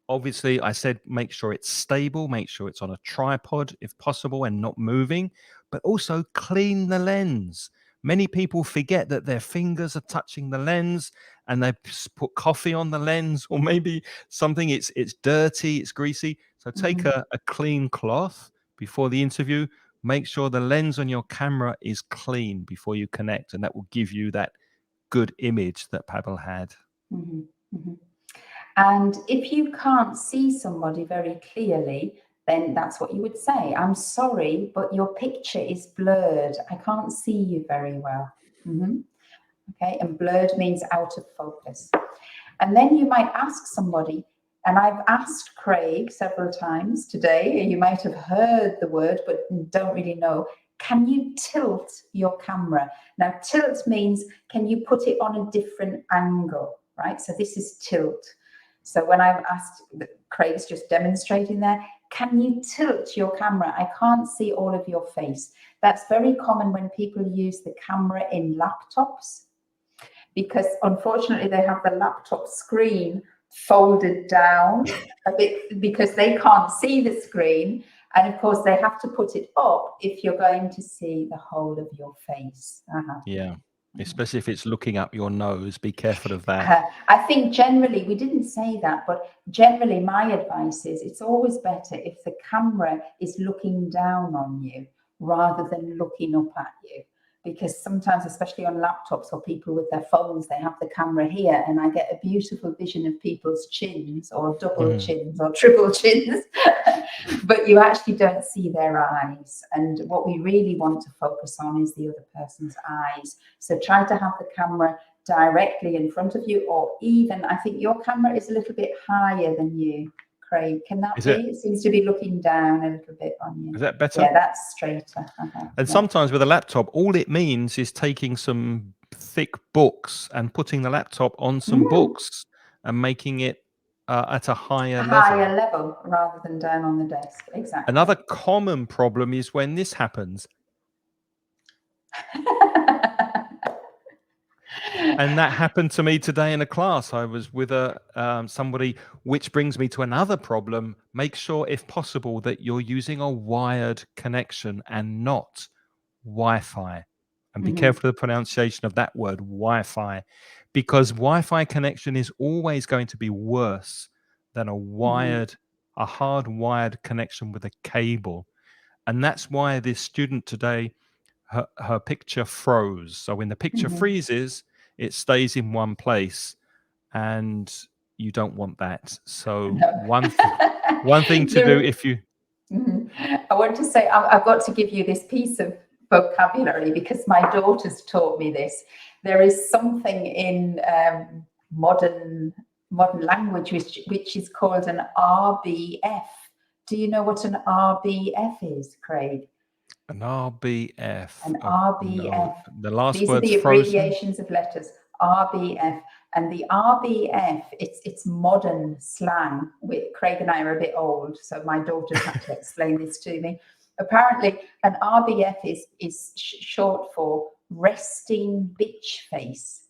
obviously I said make sure it's stable, make sure it's on a tripod if possible and not moving, but also clean the lens. Many people forget that their fingers are touching the lens and they put coffee on the lens, or maybe something, it's dirty, it's greasy. So take a clean cloth before the interview, make sure the lens on your camera is clean before you connect, and that will give you that good image that Pavel had.
And if you can't see somebody very clearly, then that's what you would say. I'm sorry, but your picture is blurred. I can't see you very well. Okay, and blurred means out of focus. And then you might ask somebody, and I've asked Craig several times today, you might have heard the word, but don't really know. Can you tilt your camera? Now, tilt means, can you put it on a different angle, right? So this is tilt. So when I've asked, Craig's just demonstrating there, can you tilt your camera? I can't see all of your face. That's very common when people use the camera in laptops, because unfortunately they have the laptop screen folded down a bit because they can't see the screen. And of course they have to put it up if you're going to see the whole of your face.
Yeah. Especially if it's looking up your nose, be careful of that.
I think generally, we didn't say that, but generally my advice is it's always better if the camera is looking down on you rather than looking up at you. Because sometimes, especially on laptops or people with their phones, they have the camera here and I get a beautiful vision of people's chins or double chins or triple chins, but you actually don't see their eyes. And what we really want to focus on is the other person's eyes. So try to have the camera directly in front of you, or even, I think your camera is a little bit higher than you, Craig. Can that be? It seems to be looking down a little bit on you.
Is that better?
Yeah, that's straighter.
And sometimes with a laptop, all it means is taking some thick books and putting the laptop on some books and making it at a higher level.
Higher level rather than down on the desk. Exactly.
Another common problem is when this happens. And that happened to me today in a class. I was with somebody, which brings me to another problem. Make sure, if possible, that you're using a wired connection and not Wi-Fi. And be careful of the pronunciation of that word, Wi-Fi, because Wi-Fi connection is always going to be worse than a hard-wired connection with a cable. And that's why this student today, her picture froze. So when the picture freezes, it stays in one place, and you don't want that. So one thing to do if you...
I want to say, I've got to give you this piece of vocabulary because my daughter's taught me this. There is something in modern language which is called an RBF. Do you know what an RBF is, Craig?
An RBF.
An RBF.
No. The last
These
word's
are the
frozen.
abbreviations of letters. RBF. And the RBF, it's modern slang. Craig and I are a bit old, so my daughter had to explain this to me. Apparently, an RBF is short for resting bitch face.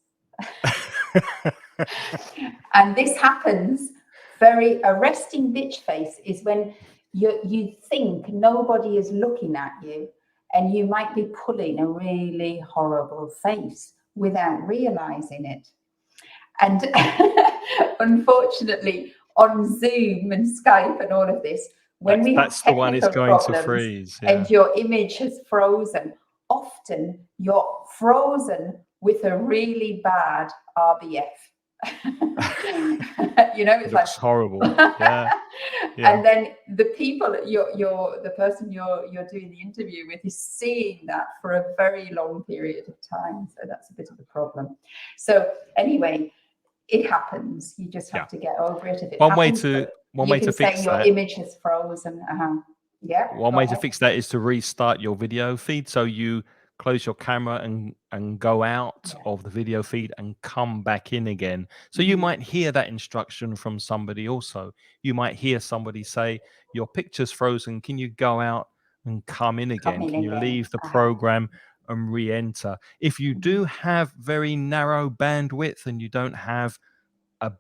And this happens a resting bitch face is when you think nobody is looking at you and you might be pulling a really horrible face without realizing it. And unfortunately, on Zoom and Skype and all of this, when we have
the one is going to freeze,
and your image has frozen, often you're frozen with a really bad RBF. You know, it's
Looks
like
horrible. Yeah. Yeah.
And then the people, the person you're doing the interview with is seeing that for a very long period of time. So that's a bit of a problem. So anyway, it happens. You just have to get over it. If it
One
happens,
way to fix
your
that.
image has frozen. Yeah.
One way to fix that is to restart your video feed. So you close your camera and go out of the video feed and come back in again. So you might hear that instruction from somebody also. You might hear somebody say, your picture's frozen. Can you go out and come in again? Can you leave the program and re-enter? If you do have very narrow bandwidth and you don't have a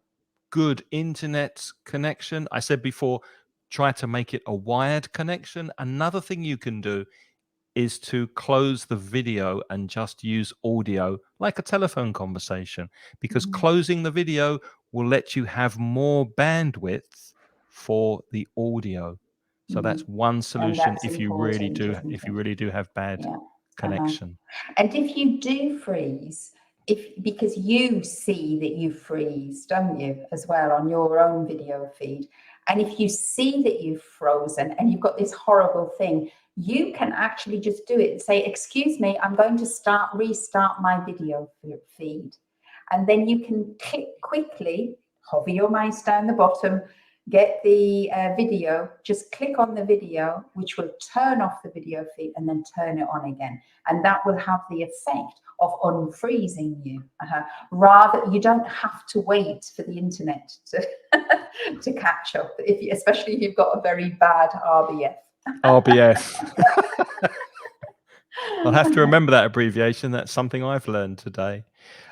good internet connection, I said before, try to make it a wired connection. Another thing you can do is to close the video and just use audio like a telephone conversation, because closing the video will let you have more bandwidth for the audio. So that's one solution if you really do have bad connection.
And if you do freeze, because you see that you freeze, don't you, as well on your own video feed, and if you see that you've frozen and you've got this horrible thing, you can actually just do it and say, excuse me, I'm going to restart my video feed. And then you can quickly hover your mouse down the bottom, get the video, just click on the video, which will turn off the video feed, and then turn it on again. And that will have the effect of unfreezing you. Rather, you don't have to wait for the internet to catch up, especially if you've got a very bad RBF.
I'll have to remember that abbreviation. That's something I've learned today.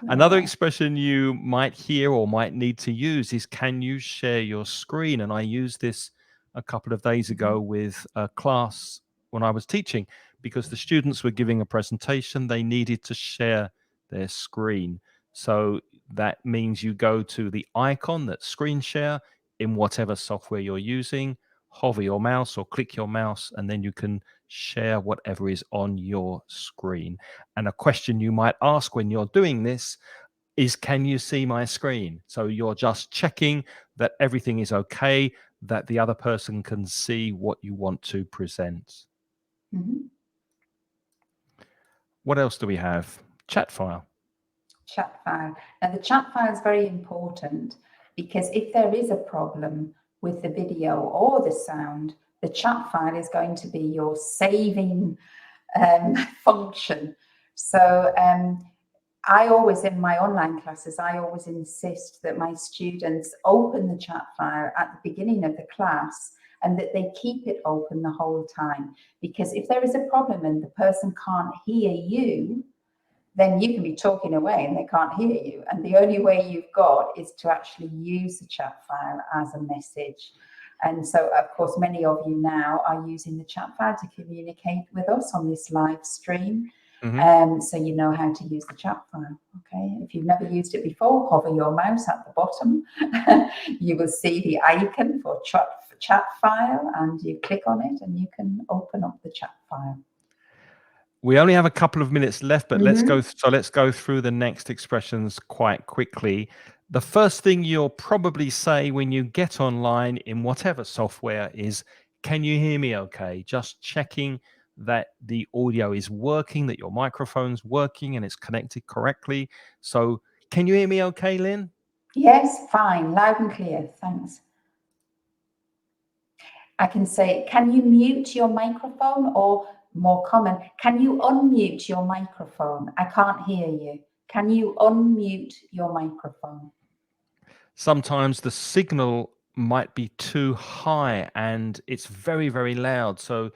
Another expression you might hear or might need to use is, can you share your screen? And I used this a couple of days ago with a class when I was teaching, because the students were giving a presentation. They needed to share their screen. So that means you go to the icon that's screen share in whatever software you're using, hover your mouse or click your mouse, and then you can share whatever is on your screen. And a question you might ask when you're doing this is, can you see my screen? So you're just checking that everything is okay, that the other person can see what you want to present. What else do we have? Chat file.
Chat file. Now the chat file is very important, because if there is a problem with the video or the sound, the chat file is going to be your saving function. So I always, in my online classes, I always insist that my students open the chat file at the beginning of the class, and that they keep it open the whole time. Because if there is a problem and the person can't hear you, then you can be talking away and they can't hear you. And the only way you've got is to actually use the chat file as a message. And so, of course, many of you now are using the chat file to communicate with us on this live stream. So you know how to use the chat file. Okay, if you've never used it before, hover your mouse at the bottom. You will see the icon for chat file, and you click on it and you can open up the chat file.
We only have a couple of minutes left, but let's go through the next expressions quite quickly. The first thing you'll probably say when you get online in whatever software is, can you hear me okay? Just checking that the audio is working, that your microphone's working and it's connected correctly. So can you hear me okay, Lynn?
Yes, fine, loud and clear, thanks. I can say, can you mute your microphone? Or more common, can you unmute your microphone? I can't hear you. Can you unmute your microphone?
Sometimes the signal might be too high and it's very, very loud. So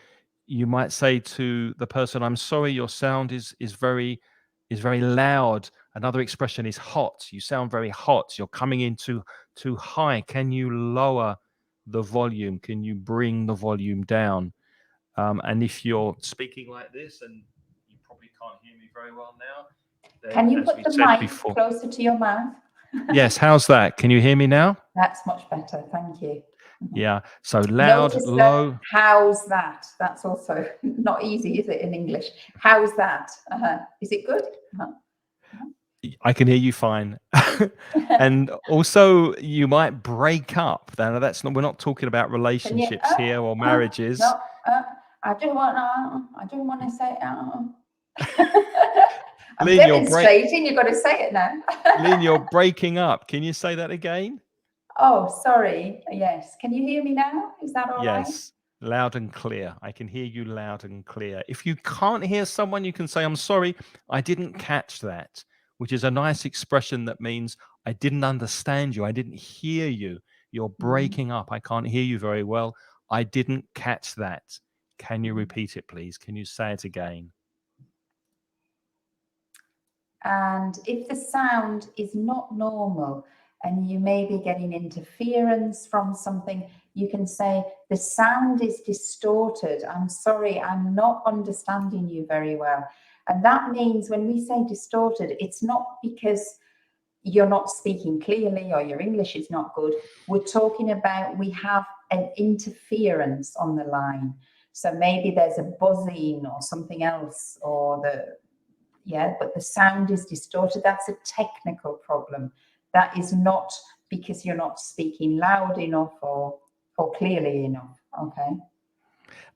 you might say to the person, I'm sorry, your sound is very loud. Another expression is hot. You sound very hot. You're coming in too high. Can you lower the volume? Can you bring the volume down? And if you're speaking like this, and you probably can't hear me very well now, then,
can you put the mic closer to your mouth?
Yes, how's that? Can you hear me now?
That's much better, thank you.
Yeah, so loud, low.
How's that? That's also not easy, is it, in English? How's that? Is it good?
I can hear you fine. And also, you might break up. Now, that's not. We're not talking about relationships here or marriages.
No, I don't want to say I'm
Lynne,
demonstrating. You've got to say it now.
Lynne, you're breaking up. Can you say that again?
Oh, sorry. Yes. Can you hear me now? Is that all right?
Yes, loud and clear. I can hear you loud and clear. If you can't hear someone, you can say, I'm sorry, I didn't catch that, which is a nice expression that means I didn't understand you. I didn't hear you. You're breaking up. I can't hear you very well. I didn't catch that. Can you repeat it, please? Can you say it again?
And if the sound is not normal and you may be getting interference from something, you can say, the sound is distorted. I'm sorry, I'm not understanding you very well. And that means when we say distorted, it's not because you're not speaking clearly or your English is not good. We're talking about we have an interference on the line. So maybe there's a buzzing or something else, or but the sound is distorted. That's a technical problem. That is not because you're not speaking loud enough or clearly enough. Okay.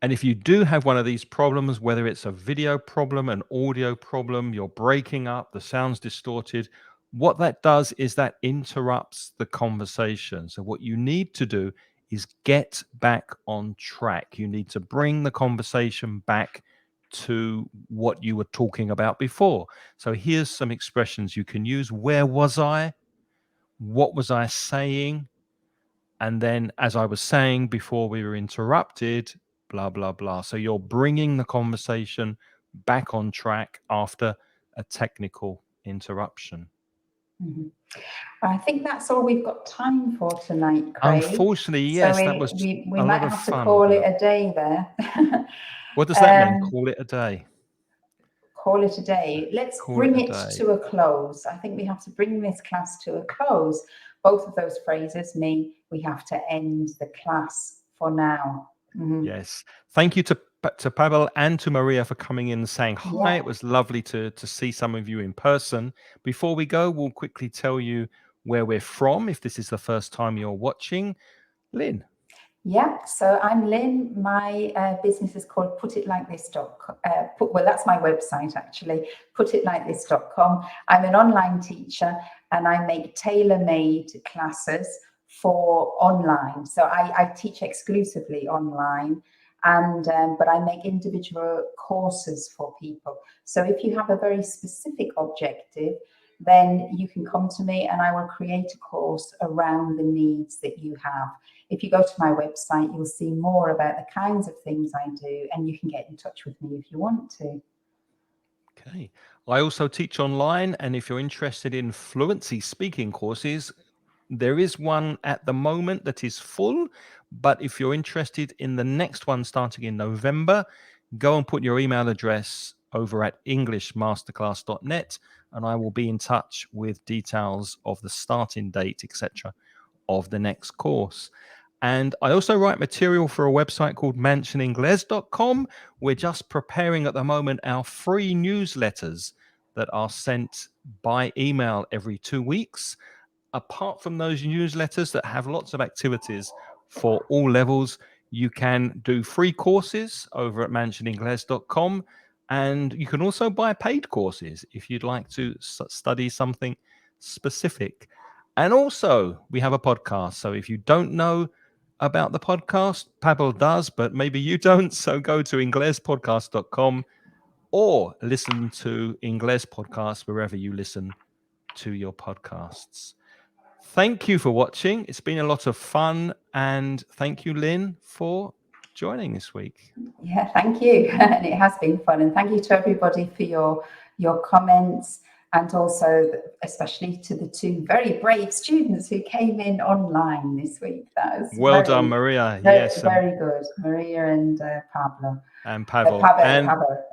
And if you do have one of these problems, whether it's a video problem, an audio problem, you're breaking up, the sound's distorted, what that does is that interrupts the conversation. So what you need to do is get back on track. You need to bring the conversation back to what you were talking about before. So here's some expressions you can use. Where was I? What was I saying? And then, as I was saying before we were interrupted, blah, blah, blah. So you're bringing the conversation back on track after a technical interruption.
Mm-hmm. I think that's all we've got time for tonight, Craig.
Unfortunately, yes,
so
that was
we
a
might
lot
have
of
to
fun,
call it
but
a day there.
what does that mean? Call it a day.
Call it a day. Let's
Call
bring
it a
it
day.
to a close. I think we have to bring this class to a close. Both of those phrases mean we have to end the class for now. Mm-hmm.
Yes. Thank you to Pavel and to Maria for coming in and saying hi.
Yeah.
It was lovely to see some of you in person. Before we go, we'll quickly tell you where we're from if this is the first time you're watching. Lynne.
Yeah, so I'm Lynne. My business is called putitlikethis.com. Well, that's my website actually, putitlikethis.com. I'm an online teacher and I make tailor-made classes for online. So I teach exclusively online, and but I make individual courses for people. So if you have a very specific objective, then you can come to me and I will create a course around the needs that you have. If you go to my website, you'll see more about the kinds of things I do, and you can get in touch with me if you want to.
Okay. I also teach online, and if you're interested in fluency speaking courses, there is one at the moment that is full, but if you're interested in the next one starting in November, go and put your email address over at englishmasterclass.net, and I will be in touch with details of the starting date, etc., of the next course. And I also write material for a website called mansioningles.com. We're just preparing at the moment our free newsletters that are sent by email every 2 weeks. Apart from those newsletters that have lots of activities for all levels, you can do free courses over at mansioningles.com. And you can also buy paid courses if you'd like to study something specific. And also, we have a podcast. So if you don't know about the podcast, Pavel does, but maybe you don't. So go to inglespodcast.com or listen to Ingles Podcast wherever you listen to your podcasts. Thank you for watching. It's been a lot of fun. And thank you, Lynne, for joining this week.
Yeah, thank you. And it has been fun. And thank you to everybody for your comments, and also especially to the two very brave students who came in online this week. That was
well done, Maria.
Yes, very good. Maria and Pablo.
And Pavel.
Pavel.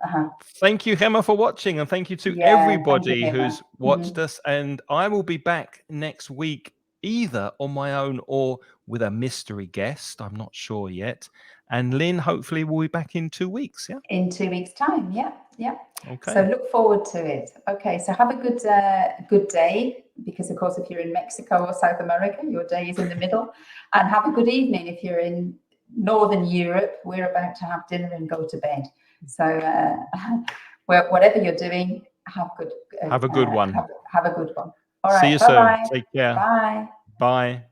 Thank you, Gemma, for watching. And thank you to everybody who's watched us. And I will be back next week, either on my own or with a mystery guest. I'm not sure yet. And Lynne, hopefully, will be back in 2 weeks. Yeah.
In 2 weeks' time. Yeah. Yeah.
Okay.
So look forward to it. Okay. So have a good day, because of course, if you're in Mexico or South America, your day is in the middle. And have a good evening if you're in Northern Europe. We're about to have dinner and go to bed. So whatever you're doing, have good.
Have a good one.
Have a good one. All
See
right.
you
Bye-bye.
soon. Take care.
Bye.
Bye.